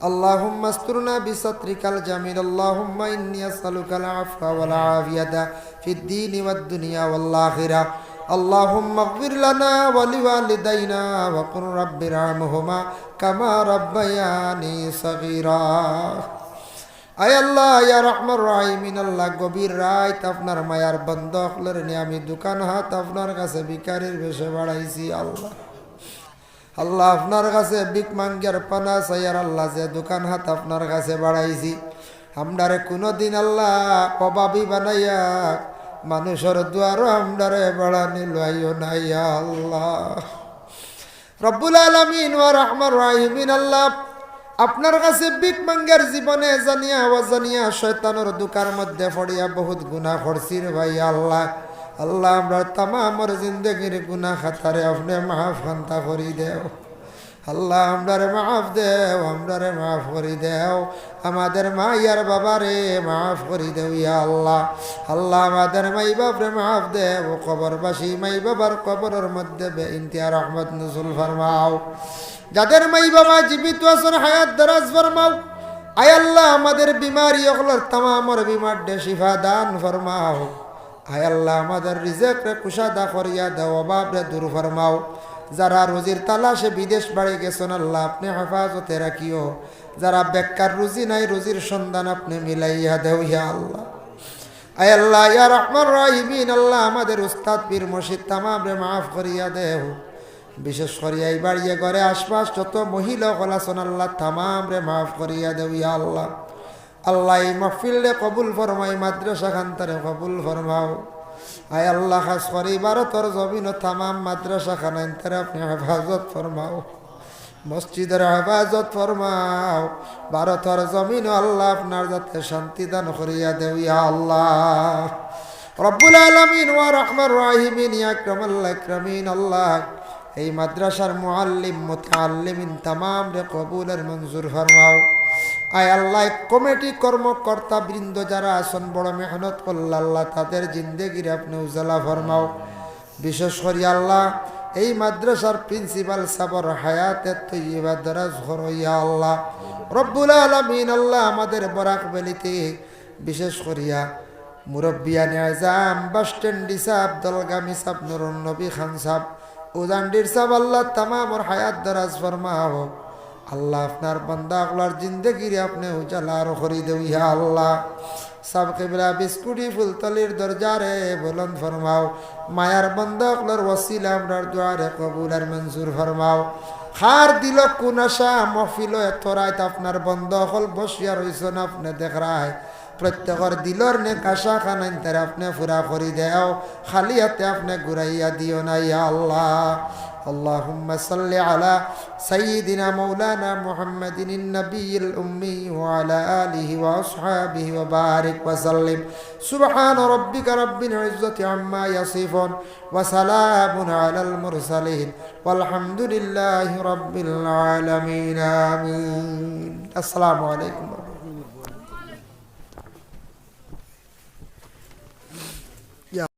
اللهم استرنا بسترك الجميل. اللهم إني أسألك العفو والعافية في الدين والدنيا والآخرة. اللهم اغفر لنا ولوالدينا وقل رب ارحمهما كما ربياني صغيرا. আয় আল্লাহ ইয়া রহমান রাহিমিন, আল্লাহ গভীর রাত আপনার মায়ার বন্ধকলের নিয়ে আমি দোকান হাত আপনার কাছে ভিখারির বেশে বাড়াইছি। আল্লাহ আল্লাহ আপনার কাছে ভিক মাঙ্গিয়ার পানা চাইয়ার আল্লাহ যে দোকান হাত আপনার কাছে বাড়াইছি, আমরারে কোনোদিন আল্লাহ অভাবী বানাইয়া মানুষের দুয়ারও আমরারে বাড়ানি লইও নাই। আল্লাহ রব্বুল আলামিন ওয়া রহমান রাহিমিন, আল্লাহ আপনার কাছে ভিক মাঙ্গার জীবনে জানিয়া অজানিয়া শয়তানের দোকার মধ্যে পড়িয়া বহুত গুনাহ করছি রে ভাই। আল্লাহ আল্লাহ আমরা তামামর জিন্দগির গুনাহ খাতারে আপনি মাফ খান্তা করি দেও। আল্লাহ আমরারে মাফ দেও, আমরারে মাফ করি দেও। আমাদের মা ইয়ার বাবারে মাফ করি দেও ইয়া আল্লাহ। আল্লাহ আমাদের মাই বাপরে মাফ দেও। কবরবাসী মাই বাবার কবরের মধ্যে বেইনতিয়া রহমত নজুল ফরমাও। যাদের মাই বাবা জীবিত আছেন হায়াত দারাজ ফরমাও। আয় আল্লাহ আমাদের বিমারি ওগুলোর তামামর বিমার দে শিফা দান ফরমাও। আয় আল্লাহ আমাদের রিজেকরে কুশাদা করিয়া দাও, অভাবরে দূর ফরমাও। যারা রুজির তালাশে বিদেশ বাড়ি গেছেন আল্লাহ আপনি হেফাজতে রাখিও। যারা বেকার রুজি নাই রুজির সন্ধান আপনি মিলাইয়া দেও ইয়া আল্লাহ। আয় আল্লাহ ইয়া রহমান রাহিমিন, আল্লাহ আমাদের উস্তাদ পীর মুর্শিদ তামামরে মাফ করিয়া দেও। বিশেষ করিয়া এই বাড়িয়ে ঘরে আশপাশ যত মহিলা কলাসন আল্লাহ তামাম রে মাফ করিয়া দেও ইয়া আল্লাহ। আল্লাহ এই মাহফিলে কবুল ফরমাই, মাদ্রাসা খান্তারে কবুল ফরমাও। আয় আল্লাহ খাস করে ভারতের জমিন তামাম মাদ্রাসা খানাইন্তারে আপনি হেফাজত ফরমাও, মসজিদের হেফাজত ফরমাও। ভারতের জমিন আল্লাহ আপনার যাতে শান্তি দান করিয়া দেও ইয়া আল্লাহ। রব্বুল আলামিন ওয়া রহমান রাহিমিন ইয়া আকরামাল আকরামিন, আল্লাহ এই মাদ্রাসার মুআল্লিম মুতাআল্লিমিন তামাম রে কবুলের মঞ্জুর ফরমাও। আয় আল্লাহ কমিটি কর্মকর্তা বৃন্দ যারা আছেন বড় মেহনত করল আল্লাহ তাদের জিন্দেগির আপনি উজালা ফরমাও। বিশেষ করে আল্লাহ এই মাদ্রাসার প্রিন্সিপাল সাবর হায়াতে তৈয়বা দারাজ করো ইয়া আল্লাহ। রব্বুল আলামিন আল্লাহ আমাদের বরাক বেলিতে বিশেষ করিয়া মুরব্বিয়ানে আজম বাস স্ট্যান্ডি সাহেব দলগামী সাহেব নুরুন নবী খান সাহেব উজান্ডির সাহেব আল্লাহ তামামর হায়াত দারাজ ফরমাও। আল্লাহ আপনার বান্দা আল্লাহর জিন্দেগির আপনি উজালার করি দেও ইয়া আল্লাহ। সাব কিবলা বিস্কুটি ফুলতলির দরজারে বুলন্দ ফরমাও। মায়ার বান্দা আল্লাহর ওসিলা আমরার দুয়ারে কবুল আর মঞ্জুর ফরমাও। হার দিল কোন আশা মহফিল এত রাত আপনার বন্ধ হল বসিয়া রইছেন আপনি দেখ রায় প্রত্যেকের দিলর নে কাশা খানাইন তার আপনি ফুরা করি দেও, খালি হাতে আপনি ঘুরাইয়া দিও না ইয়া আল্লাহ। اللهم صل على سيدنا مولانا محمد النبي الأمي وعلى آله وأصحابه وبارك وسلم. سبحان ربك رب العزة عما يصفون وسلام على المرسلين والحمد لله رب العالمين. آمين. السلام عليكم.